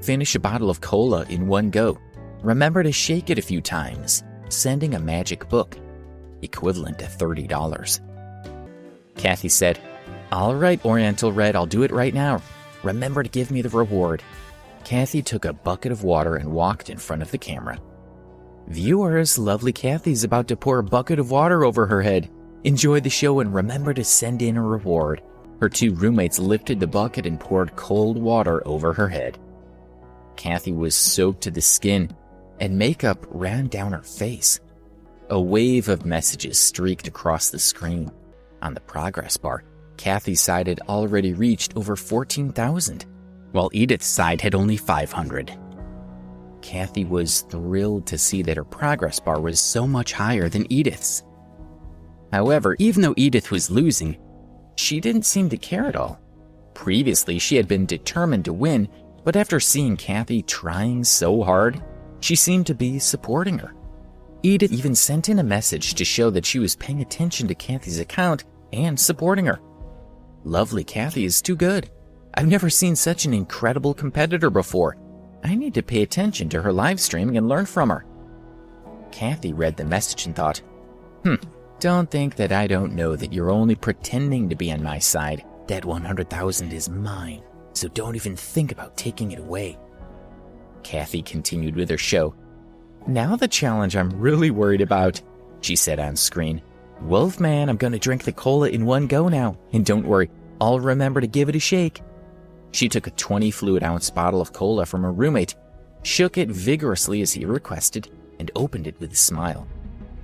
Finish a bottle of cola in one go. Remember to shake it a few times, sending a magic book, equivalent to $30. Cathy said, "All right, Oriental Red, I'll do it right now. Remember to give me the reward." Cathy took a bucket of water and walked in front of the camera. "Viewers, lovely Cathy's about to pour a bucket of water over her head. Enjoy the show and remember to send in a reward." Her 2 roommates lifted the bucket and poured cold water over her head. Cathy was soaked to the skin, and makeup ran down her face. A wave of messages streaked across the screen. On the progress bar, Cathy's side had already reached over 14,000, while Edith's side had only 500. Cathy was thrilled to see that her progress bar was so much higher than Edith's. However, even though Edith was losing, she didn't seem to care at all. Previously, she had been determined to win, but after seeing Cathy trying so hard, she seemed to be supporting her. Edith even sent in a message to show that she was paying attention to Cathy's account and supporting her. Lovely Cathy is too good. I've never seen such an incredible competitor before. I need to pay attention to her live streaming and learn from her. Cathy read the message and thought, don't think that I don't know that you're only pretending to be on my side. That 100,000 is mine, so don't even think about taking it away. Cathy continued with her show. Now the challenge I'm really worried about, she said on screen. Wolfman, I'm going to drink the cola in one go now, and don't worry, I'll remember to give it a shake. She took a 20 fluid ounce bottle of cola from her roommate, shook it vigorously as he requested, and opened it with a smile.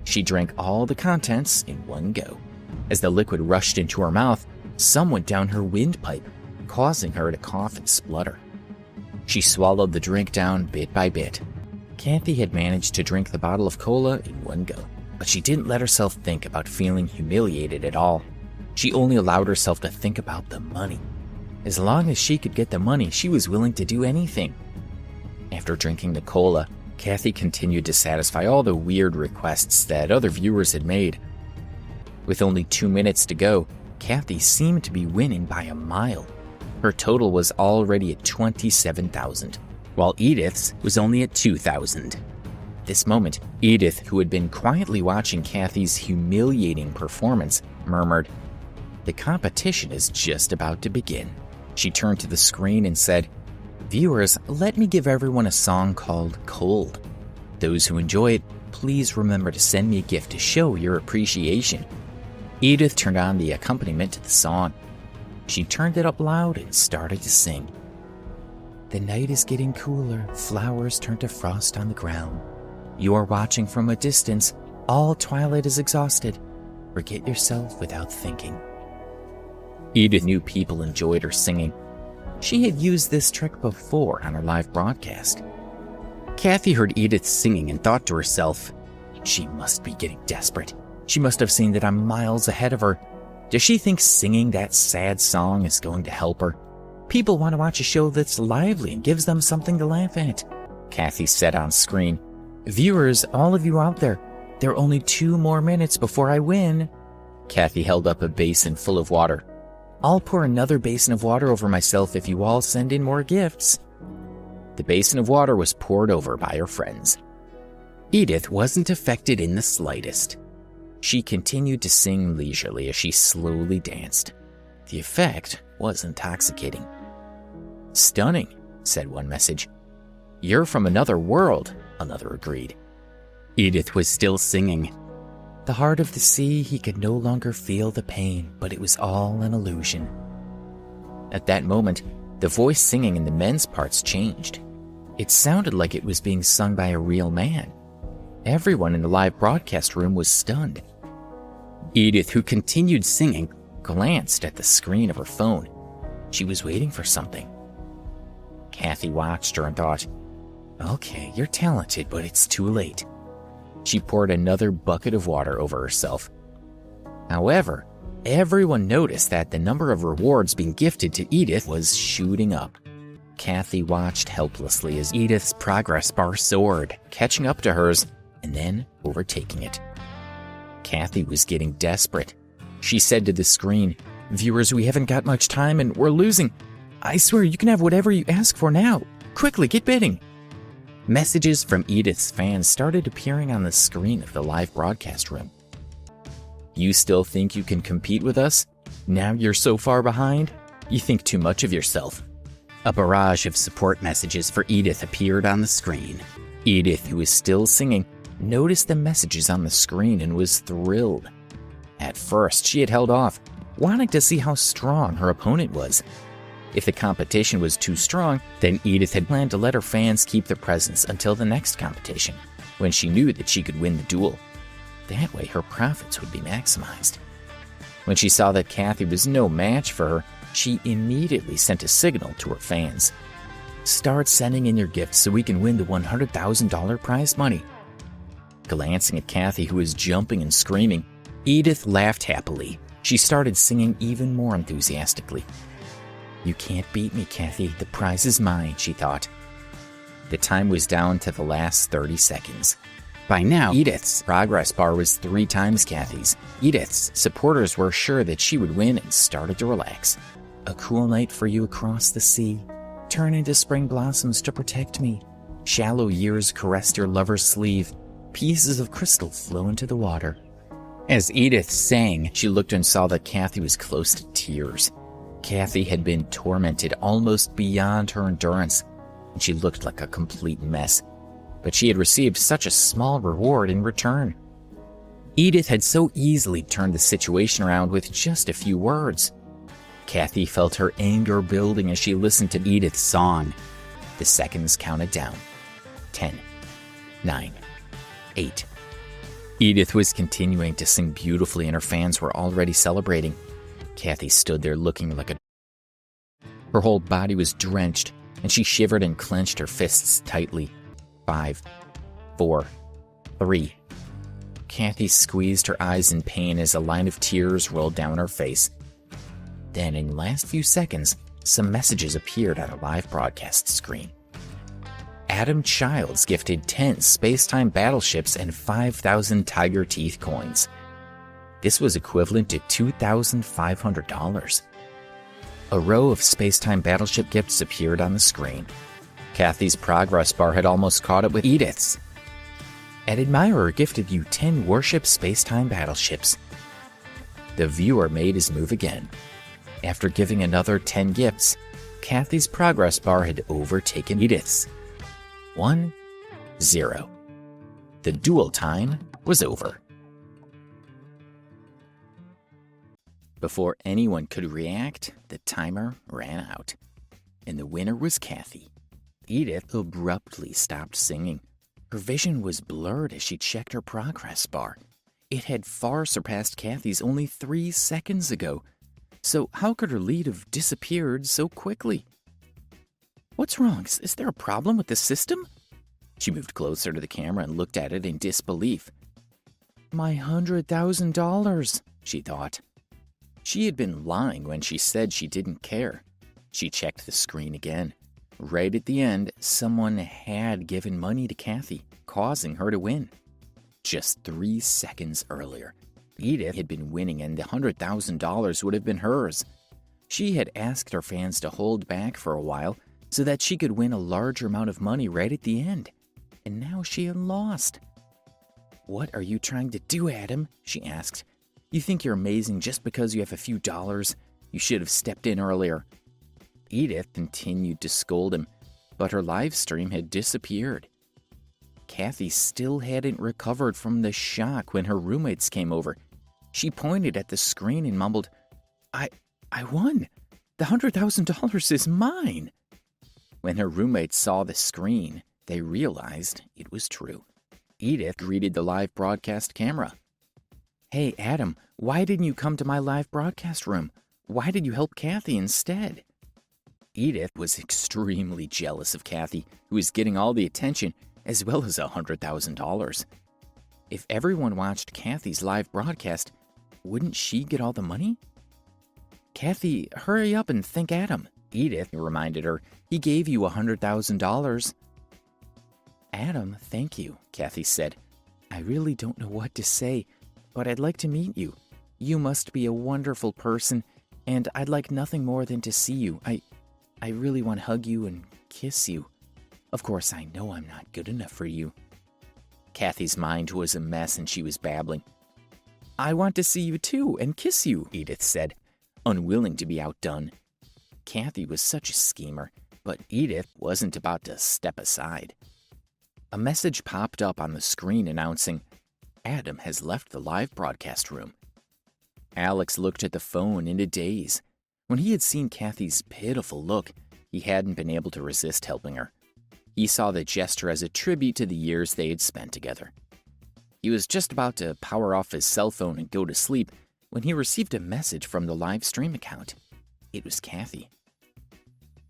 She drank all the contents in one go. As the liquid rushed into her mouth, some went down her windpipe, causing her to cough and splutter. She swallowed the drink down bit by bit. Cathy had managed to drink the bottle of cola in one go, but she didn't let herself think about feeling humiliated at all. She only allowed herself to think about the money. As long as she could get the money, she was willing to do anything. After drinking the cola, Cathy continued to satisfy all the weird requests that other viewers had made. With only 2 minutes to go, Cathy seemed to be winning by a mile. Her total was already at 27,000, while Edith's was only at 2,000. At this moment, Edith, who had been quietly watching Cathy's humiliating performance, murmured, "The competition is just about to begin." She turned to the screen and said, "Viewers, let me give everyone a song called Cold. Those who enjoy it, please remember to send me a gift to show your appreciation." Edith turned on the accompaniment to the song. She turned it up loud and started to sing. "The night is getting cooler, flowers turn to frost on the ground. You are watching from a distance, all twilight is exhausted. Forget yourself without thinking." Edith knew people enjoyed her singing. She had used this trick before on her live broadcast. Cathy heard Edith singing and thought to herself, she must be getting desperate. She must have seen that I'm miles ahead of her. Does she think singing that sad song is going to help her? People want to watch a show that's lively and gives them something to laugh at, Cathy said on screen. "Viewers, all of you out there, there are only 2 more minutes before I win." Cathy held up a basin full of water. "I'll pour another basin of water over myself if you all send in more gifts." The basin of water was poured over by her friends. Edith wasn't affected in the slightest. She continued to sing leisurely as she slowly danced. The effect was intoxicating. "Stunning," said one message. "You're from another world," another agreed. Edith was still singing. "The heart of the sea, he could no longer feel the pain, but it was all an illusion." At that moment, the voice singing in the men's parts changed. It sounded like it was being sung by a real man. Everyone in the live broadcast room was stunned. Edith, who continued singing, glanced at the screen of her phone. She was waiting for something. Cathy watched her and thought, "Okay, you're talented, but it's too late." She poured another bucket of water over herself. However, everyone noticed that the number of rewards being gifted to Edith was shooting up. Cathy watched helplessly as Edith's progress bar soared, catching up to hers, and then overtaking it. Cathy was getting desperate. She said to the screen, "Viewers, we haven't got much time and we're losing. I swear you can have whatever you ask for now. Quickly, get bidding." Messages from Edith's fans started appearing on the screen of the live broadcast room. "You still think you can compete with us? Now you're so far behind? You think too much of yourself." A barrage of support messages for Edith appeared on the screen. Edith, who was still singing, noticed the messages on the screen and was thrilled. At first, she had held off, wanting to see how strong her opponent was. If the competition was too strong, then Edith had planned to let her fans keep their presents until the next competition, when she knew that she could win the duel. That way, her profits would be maximized. When she saw that Cathy was no match for her, she immediately sent a signal to her fans. Start sending in your gifts so we can win the $100,000 prize money. Glancing at Cathy, who was jumping and screaming, Edith laughed happily. She started singing even more enthusiastically. You can't beat me, Cathy. The prize is mine, she thought. The time was down to the last 30 seconds. By now, Edith's progress bar was 3 times Cathy's. Edith's supporters were sure that she would win and started to relax. A cool night for you across the sea. Turn into spring blossoms to protect me. Shallow years caressed your lover's sleeve. Pieces of crystal flow into the water. As Edith sang, she looked and saw that Cathy was close to tears. Cathy had been tormented almost beyond her endurance, and she looked like a complete mess. But she had received such a small reward in return. Edith had so easily turned the situation around with just a few words. Cathy felt her anger building as she listened to Edith's song. The seconds counted down. 10, 9, 8. Edith was continuing to sing beautifully and her fans were already celebrating. Cathy stood there looking like a... Her whole body was drenched and she shivered and clenched her fists tightly. 5, 4, 3. Cathy squeezed her eyes in pain as a line of tears rolled down her face. Then, in the last few seconds, some messages appeared on a live broadcast screen. Adam Childs gifted 10 space-time battleships and 5,000 tiger teeth coins. This was equivalent to $2,500. A row of space-time battleship gifts appeared on the screen. Cathy's progress bar had almost caught up with Edith's. An admirer gifted you 10 warship space-time battleships. The viewer made his move again. After giving another 10 gifts, Cathy's progress bar had overtaken Edith's. 1, 0. The duel time was over. Before anyone could react, the timer ran out, and the winner was Cathy. Edith abruptly stopped singing. Her vision was blurred as she checked her progress bar. It had far surpassed Cathy's only 3 seconds ago. So how could her lead have disappeared so quickly? What's wrong? Is there a problem with the system? She moved closer to the camera and looked at it in disbelief. My $100,000, she thought. She had been lying when she said she didn't care. She checked the screen again. Right at the end, someone had given money to Cathy, causing her to win. Just 3 seconds earlier, Edith had been winning and the $100,000 would have been hers. She had asked her fans to hold back for a while so that she could win a larger amount of money right at the end. And now she had lost. What are you trying to do, Adam? She asked. You think you're amazing just because you have a few dollars? You should have stepped in earlier. Edith continued to scold him, but her live stream had disappeared. Cathy still hadn't recovered from the shock when her roommates came over. She pointed at the screen and mumbled, I won. The $100,000 is mine. When her roommates saw the screen, they realized it was true. Edith greeted the live broadcast camera. Hey, Adam, why didn't you come to my live broadcast room? Why did you help Cathy instead? Edith was extremely jealous of Cathy, who was getting all the attention as well as $100,000. If everyone watched Cathy's live broadcast, wouldn't she get all the money? Cathy, hurry up and thank Adam, Edith reminded her. He gave you $100,000. Adam, thank you, Cathy said. I really don't know what to say, but I'd like to meet you. You must be a wonderful person, and I'd like nothing more than to see you. I really want to hug you and kiss you. Of course, I know I'm not good enough for you. Cathy's mind was a mess and she was babbling. I want to see you too and kiss you, Edith said, unwilling to be outdone. Cathy was such a schemer, but Edith wasn't about to step aside. A message popped up on the screen announcing, Adam has left the live broadcast room. Alex looked at the phone in a daze. When he had seen Cathy's pitiful look, he hadn't been able to resist helping her. He saw the gesture as a tribute to the years they had spent together. He was just about to power off his cell phone and go to sleep when he received a message from the live stream account. It was Cathy.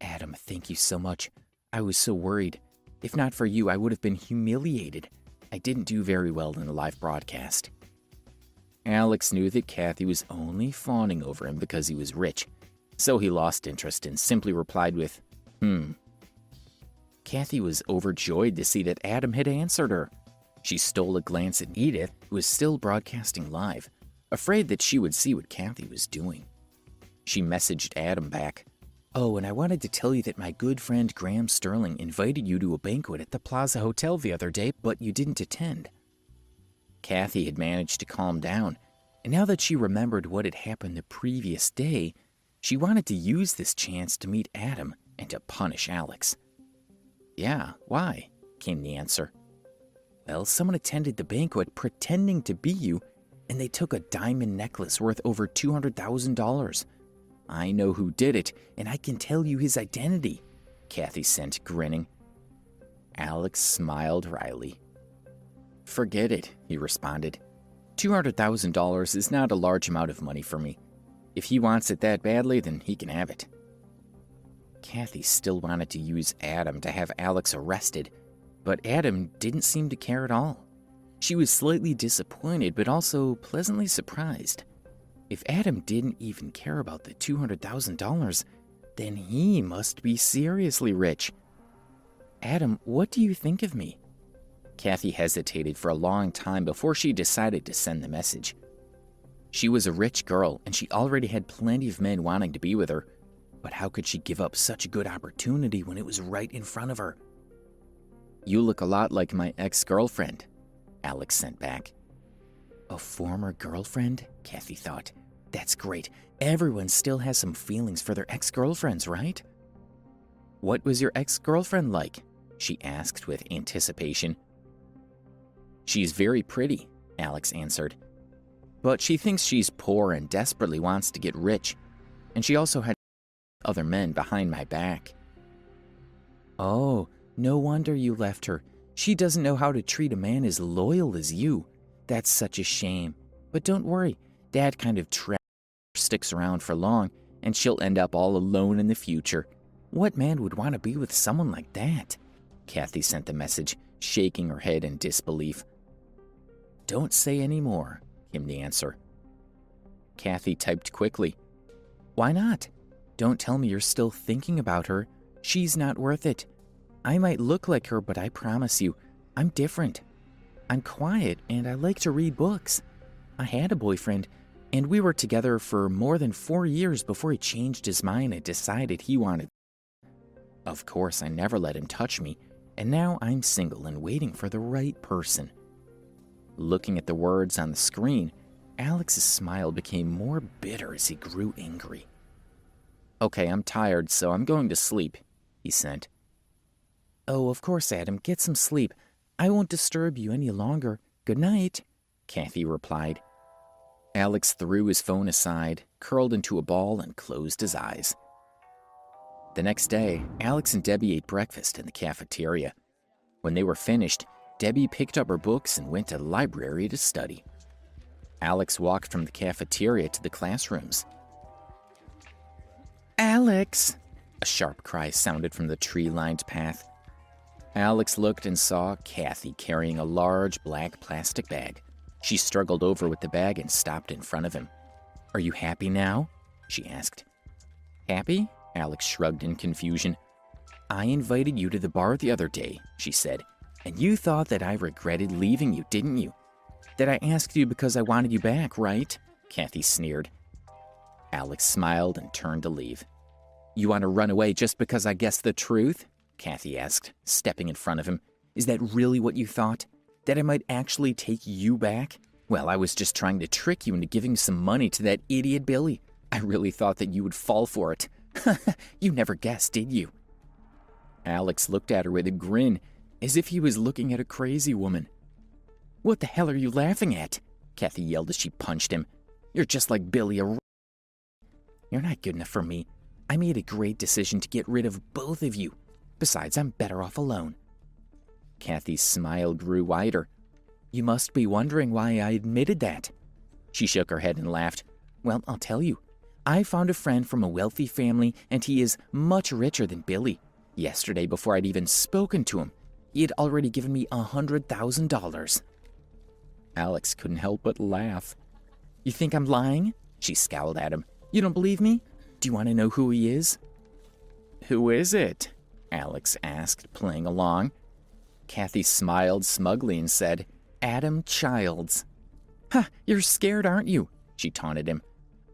"Adam, thank you so much. I was so worried. If not for you, I would have been humiliated. I didn't do very well in the live broadcast." Alex knew that Cathy was only fawning over him because he was rich, so he lost interest and simply replied with, Cathy was overjoyed to see that Adam had answered her. She stole a glance at Edith, who was still broadcasting live, afraid that she would see what Cathy was doing. She messaged Adam back, "Oh, and I wanted to tell you that my good friend Graham Sterling invited you to a banquet at the Plaza Hotel the other day, but you didn't attend." Cathy had managed to calm down, and now that she remembered what had happened the previous day, she wanted to use this chance to meet Adam and to punish Alex. "Yeah, why?" came the answer. "Well, someone attended the banquet pretending to be you, and they took a diamond necklace worth over $200,000. I know who did it, and I can tell you his identity," Cathy sent, grinning. Alex smiled wryly. "Forget it," he responded. $200,000 is not a large amount of money for me. If he wants it that badly, then he can have it." Cathy still wanted to use Adam to have Alex arrested, but Adam didn't seem to care at all. She was slightly disappointed, but also pleasantly surprised. If Adam didn't even care about the $200,000, then he must be seriously rich. "Adam, what do you think of me?" Cathy hesitated for a long time before she decided to send the message. She was a rich girl, and she already had plenty of men wanting to be with her, but how could she give up such a good opportunity when it was right in front of her? "You look a lot like my ex-girlfriend," Alex sent back. A former girlfriend? Cathy thought. That's great. Everyone still has some feelings for their ex-girlfriends, right? "What was your ex-girlfriend like?" she asked with anticipation. "She's very pretty," Alex answered. "But she thinks she's poor and desperately wants to get rich. And she also had other men behind my back." "Oh, no wonder you left her. She doesn't know how to treat a man as loyal as you. That's such a shame. But don't worry, that kind of trap sticks around for long, and she'll end up all alone in the future. What man would want to be with someone like that?" Cathy sent the message, shaking her head in disbelief. "Don't say any more," came the answer. Cathy typed quickly. "Why not? Don't tell me you're still thinking about her. She's not worth it. I might look like her, but I promise you, I'm different. I'm quiet, and I like to read books. I had a boyfriend, and we were together for more than 4 years before he changed his mind and decided he wanted. Of course, I never let him touch me, and now I'm single and waiting for the right person." Looking at the words on the screen, Alex's smile became more bitter as he grew angry. "Okay, I'm tired, so I'm going to sleep," he sent. "Oh, of course, Adam, get some sleep. I won't disturb you any longer. Good night," Cathy replied. Alex threw his phone aside, curled into a ball, and closed his eyes. The next day, Alex and Debbie ate breakfast in the cafeteria. When they were finished, Debbie picked up her books and went to the library to study. Alex walked from the cafeteria to the classrooms. "Alex!" A sharp cry sounded from the tree-lined path. Alex looked and saw Cathy carrying a large black plastic bag. She struggled over with the bag and stopped in front of him. "Are you happy now?" she asked. "Happy?" Alex shrugged in confusion. "I invited you to the bar the other day," she said, "and you thought that I regretted leaving you, didn't you? That I asked you because I wanted you back, right?" Cathy sneered. Alex smiled and turned to leave. "You want to run away just because I guessed the truth?" Cathy asked, stepping in front of him. "Is that really what you thought? That I might actually take you back? Well, I was just trying to trick you into giving some money to that idiot Billy. I really thought that you would fall for it. You never guessed, did you?" Alex looked at her with a grin, as if he was looking at a crazy woman. "What the hell are you laughing at?" Cathy yelled as she punched him. "You're just like Billy, You're not good enough for me. I made a great decision to get rid of both of you. Besides, I'm better off alone." Cathy's smile grew wider. You must be wondering why I admitted that. She shook her head and laughed. Well, I'll tell you. I found a friend from a wealthy family, and he is much richer than Billy. Yesterday, before I'd even spoken to him, he had already given me $100,000. Alex couldn't help but laugh. You think I'm lying? She scowled at him. You don't believe me? Do you want to know who he is? Who is it? Alex asked, playing along. Cathy smiled smugly and said, Adam Childs. Ha, you're scared, aren't you? She taunted him.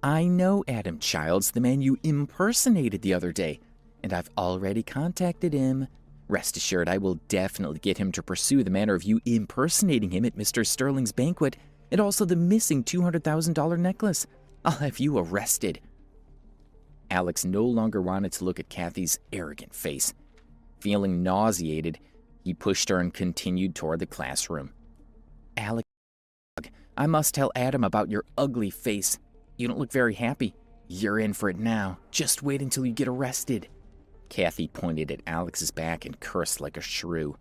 I know Adam Childs, the man you impersonated the other day, and I've already contacted him. Rest assured, I will definitely get him to pursue the manner of you impersonating him at Mr. Sterling's banquet, and also the missing $200,000 necklace. I'll have you arrested. Alex no longer wanted to look at Cathy's arrogant face. Feeling nauseated, he pushed her and continued toward the classroom. Alex, I must tell Adam about your ugly face. You don't look very happy. You're in for it now. Just wait until you get arrested. Cathy pointed at Alex's back and cursed like a shrew.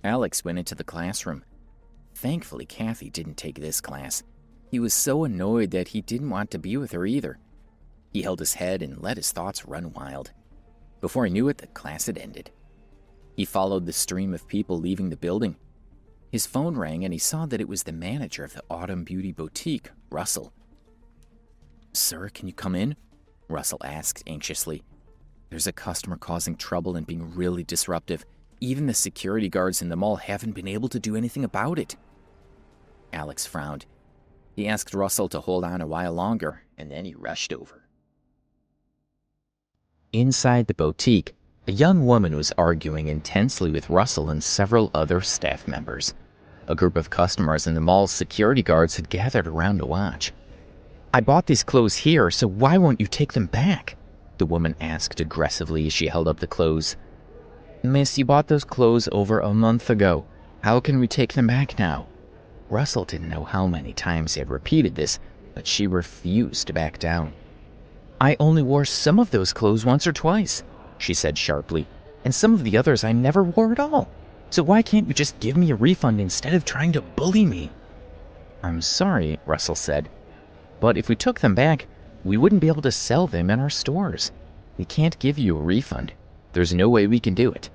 Alex went into the classroom. Thankfully, Cathy didn't take this class. He was so annoyed that he didn't want to be with her either. He held his head and let his thoughts run wild. Before he knew it, the class had ended. He followed the stream of people leaving the building. His phone rang and he saw that it was the manager of the Autumn Beauty Boutique, Russell. Sir, can you come in? Russell asked anxiously. There's a customer causing trouble and being really disruptive. Even the security guards in the mall haven't been able to do anything about it. Alex frowned. He asked Russell to hold on a while longer, and then he rushed over. Inside the boutique, a young woman was arguing intensely with Russell and several other staff members. A group of customers and the mall's security guards had gathered around to watch. I bought these clothes here, so why won't you take them back? The woman asked aggressively as she held up the clothes. Miss, you bought those clothes over a month ago. How can we take them back now? Russell didn't know how many times he had repeated this, but she refused to back down. I only wore some of those clothes once or twice, she said sharply, and some of the others I never wore at all. So why can't you just give me a refund instead of trying to bully me? I'm sorry, Russell said, but if we took them back, we wouldn't be able to sell them in our stores. We can't give you a refund. There's no way we can do it.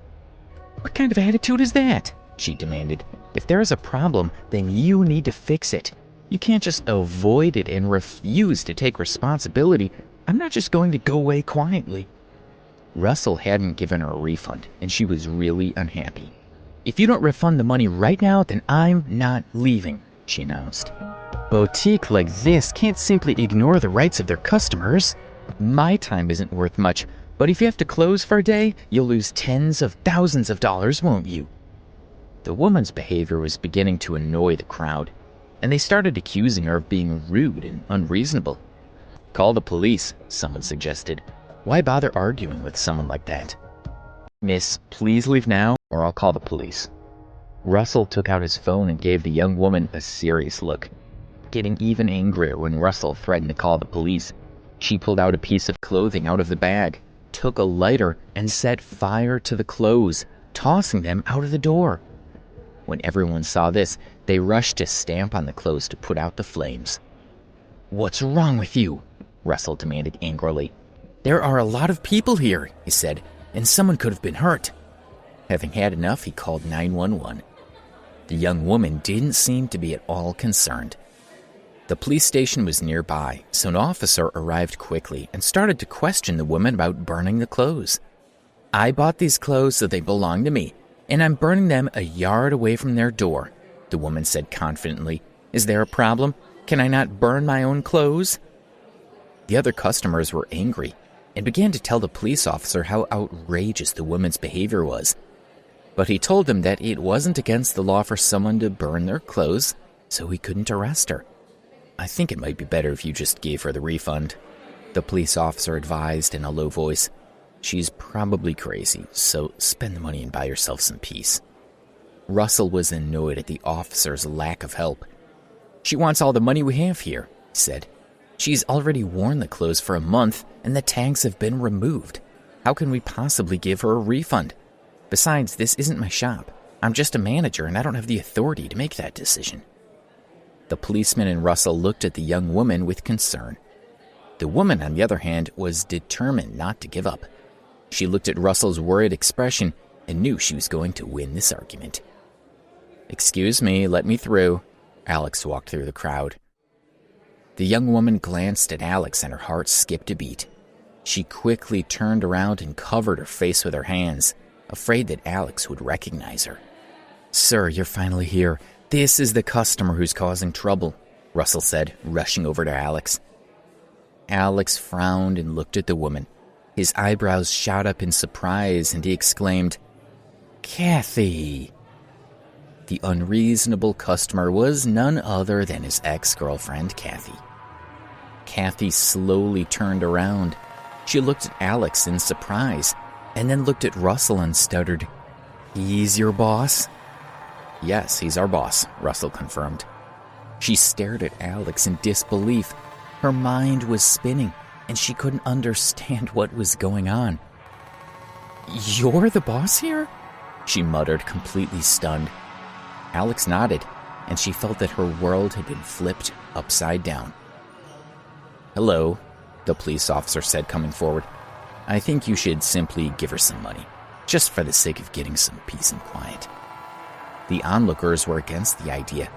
What kind of attitude is that? She demanded. If there is a problem, then you need to fix it. You can't just avoid it and refuse to take responsibility. I'm not just going to go away quietly. Russell hadn't given her a refund, and she was really unhappy. If you don't refund the money right now, then I'm not leaving, she announced. Boutique like this can't simply ignore the rights of their customers. My time isn't worth much, but if you have to close for a day, you'll lose tens of thousands of dollars, won't you? The woman's behavior was beginning to annoy the crowd, and they started accusing her of being rude and unreasonable. Call the police, someone suggested. Why bother arguing with someone like that? Miss, please leave now, or I'll call the police. Russell took out his phone and gave the young woman a serious look. Getting even angrier when Russell threatened to call the police, she pulled out a piece of clothing out of the bag, took a lighter, and set fire to the clothes, tossing them out of the door. When everyone saw this, they rushed to stamp on the clothes to put out the flames. What's wrong with you? Russell demanded angrily. There are a lot of people here, he said, and someone could have been hurt. Having had enough, he called 911. The young woman didn't seem to be at all concerned. The police station was nearby, so an officer arrived quickly and started to question the woman about burning the clothes. I bought these clothes so they belong to me, and I'm burning them a yard away from their door, the woman said confidently. Is there a problem? Can I not burn my own clothes? The other customers were angry and began to tell the police officer how outrageous the woman's behavior was. But he told them that it wasn't against the law for someone to burn their clothes, so he couldn't arrest her. I think it might be better if you just gave her the refund, the police officer advised in a low voice. She's probably crazy, so spend the money and buy yourself some peace. Russell was annoyed at the officer's lack of help. She wants all the money we have here, he said. She's already worn the clothes for a month, and the tags have been removed. How can we possibly give her a refund? Besides, this isn't my shop. I'm just a manager and I don't have the authority to make that decision. The policeman and Russell looked at the young woman with concern. The woman, on the other hand, was determined not to give up. She looked at Russell's worried expression and knew she was going to win this argument. "Excuse me, let me through." Alex walked through the crowd. The young woman glanced at Alex and her heart skipped a beat. She quickly turned around and covered her face with her hands, afraid that Alex would recognize her. "Sir, you're finally here. This is the customer who's causing trouble," Russell said, rushing over to Alex. Alex frowned and looked at the woman. His eyebrows shot up in surprise and he exclaimed, "Cathy!" The unreasonable customer was none other than his ex-girlfriend, Cathy. Cathy slowly turned around. She looked at Alex in surprise, and then looked at Russell and stuttered, "He's your boss?" "Yes, he's our boss," Russell confirmed. She stared at Alex in disbelief. Her mind was spinning, and she couldn't understand what was going on. "You're the boss here?" she muttered, completely stunned. Alex nodded, and she felt that her world had been flipped upside down. "Hello," the police officer said, coming forward. "I think you should simply give her some money, just for the sake of getting some peace and quiet." The onlookers were against the idea.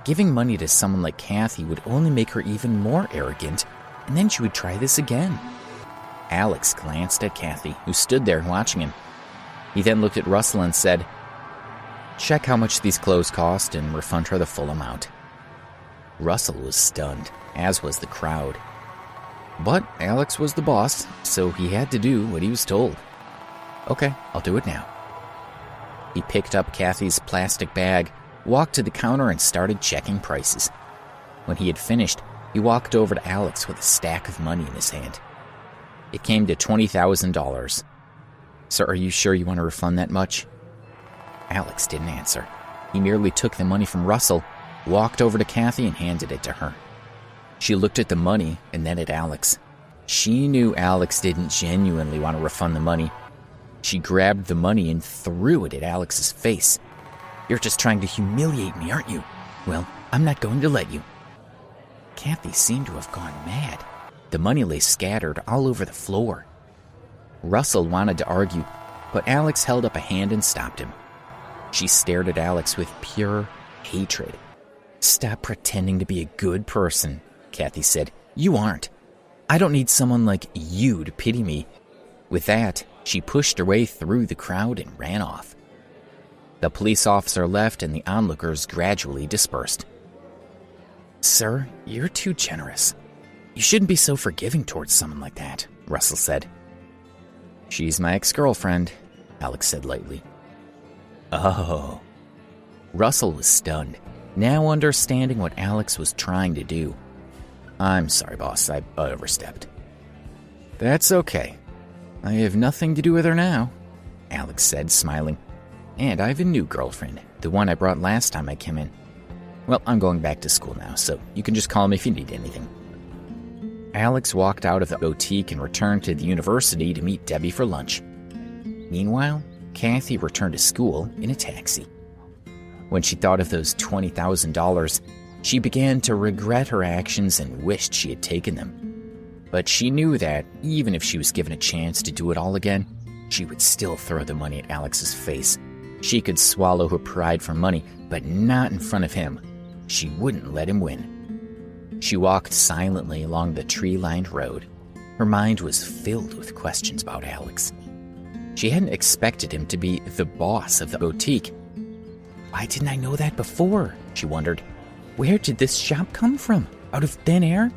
Giving money to someone like Cathy would only make her even more arrogant, and then she would try this again. Alex glanced at Cathy, who stood there watching him. He then looked at Russell and said, "Check how much these clothes cost and refund her the full amount." Russell was stunned, as was the crowd. But Alex was the boss, so he had to do what he was told. "Okay, I'll do it now." He picked up Cathy's plastic bag, walked to the counter and started checking prices. When he had finished, he walked over to Alex with a stack of money in his hand. It came to $20,000. "Sir, are you sure you want to refund that much?" Alex didn't answer. He merely took the money from Russell, walked over to Cathy and handed it to her. She looked at the money and then at Alex. She knew Alex didn't genuinely want to refund the money. She grabbed the money and threw it at Alex's face. "You're just trying to humiliate me, aren't you? Well, I'm not going to let you." Cathy seemed to have gone mad. The money lay scattered all over the floor. Russell wanted to argue, but Alex held up a hand and stopped him. She stared at Alex with pure hatred. "Stop pretending to be a good person," Cathy said. "You aren't. I don't need someone like you to pity me." With that, she pushed her way through the crowd and ran off. The police officer left and the onlookers gradually dispersed. "Sir, you're too generous. You shouldn't be so forgiving towards someone like that," Russell said. "She's my ex-girlfriend," Alex said lightly. "Oh." Russell was stunned, now understanding what Alex was trying to do. "I'm sorry, boss, I overstepped." "That's okay. I have nothing to do with her now," Alex said, smiling. "And I have a new girlfriend, the one I brought last time I came in. Well, I'm going back to school now, so you can just call me if you need anything." Alex walked out of the boutique and returned to the university to meet Debbie for lunch. Meanwhile, Cathy returned to school in a taxi. When she thought of those $20,000, she began to regret her actions and wished she had taken them. But she knew that, even if she was given a chance to do it all again, she would still throw the money at Alex's face. She could swallow her pride for money, but not in front of him. She wouldn't let him win. She walked silently along the tree-lined road. Her mind was filled with questions about Alex. She hadn't expected him to be the boss of the boutique. Why didn't I know that before? She wondered. Where did this shop come from? Out of thin air?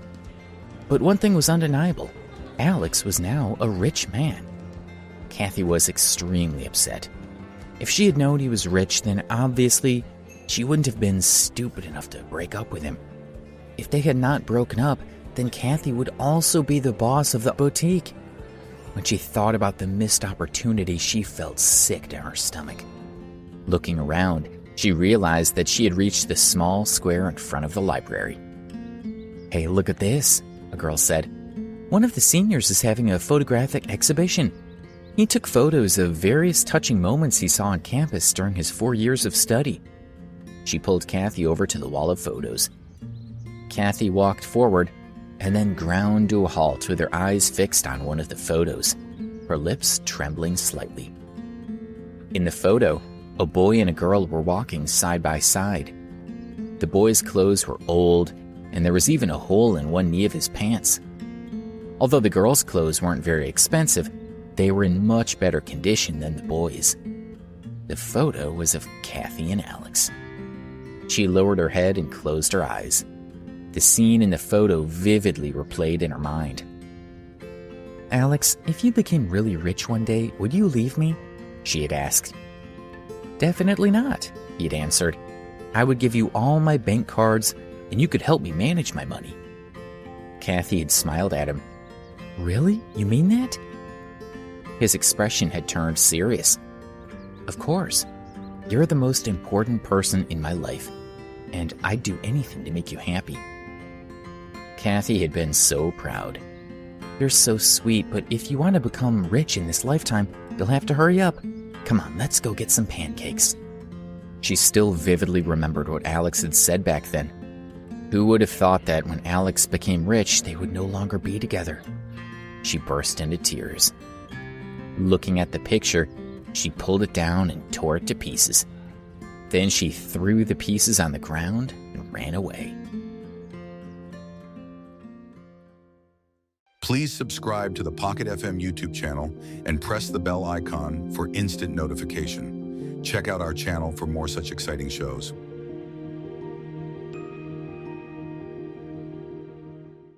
But one thing was undeniable. Alex was now a rich man. Cathy was extremely upset. If she had known he was rich, then obviously she wouldn't have been stupid enough to break up with him. If they had not broken up, then Cathy would also be the boss of the boutique. When she thought about the missed opportunity, she felt sick to her stomach. Looking around, she realized that she had reached the small square in front of the library. "Hey, look at this," a girl said. "One of the seniors is having a photographic exhibition. He took photos of various touching moments he saw on campus during his 4 years of study. She pulled Cathy over to the wall of photos. Cathy walked forward and then ground to a halt with her eyes fixed on one of the photos, her lips trembling slightly. In the photo, a boy and a girl were walking side by side. The boy's clothes were old, and there was even a hole in one knee of his pants. Although the girl's clothes weren't very expensive, they were in much better condition than the boy's. The photo was of Cathy and Alex. She lowered her head and closed her eyes. The scene in the photo vividly replayed in her mind. "Alex, if you became really rich one day, would you leave me?" she had asked. "Definitely not," he had answered. "I would give you all my bank cards, and you could help me manage my money." Cathy had smiled at him. "Really? You mean that?" His expression had turned serious. "Of course. You're the most important person in my life, and I'd do anything to make you happy." Cathy had been so proud. "You're so sweet, but if you want to become rich in this lifetime, you'll have to hurry up. Come on, let's go get some pancakes." She still vividly remembered what Alex had said back then. Who would have thought that when Alex became rich, they would no longer be together? She burst into tears. Looking at the picture, she pulled it down and tore it to pieces. Then she threw the pieces on the ground and ran away. Please subscribe to the Pocket FM YouTube channel and press the bell icon for instant notification. Check out our channel for more such exciting shows.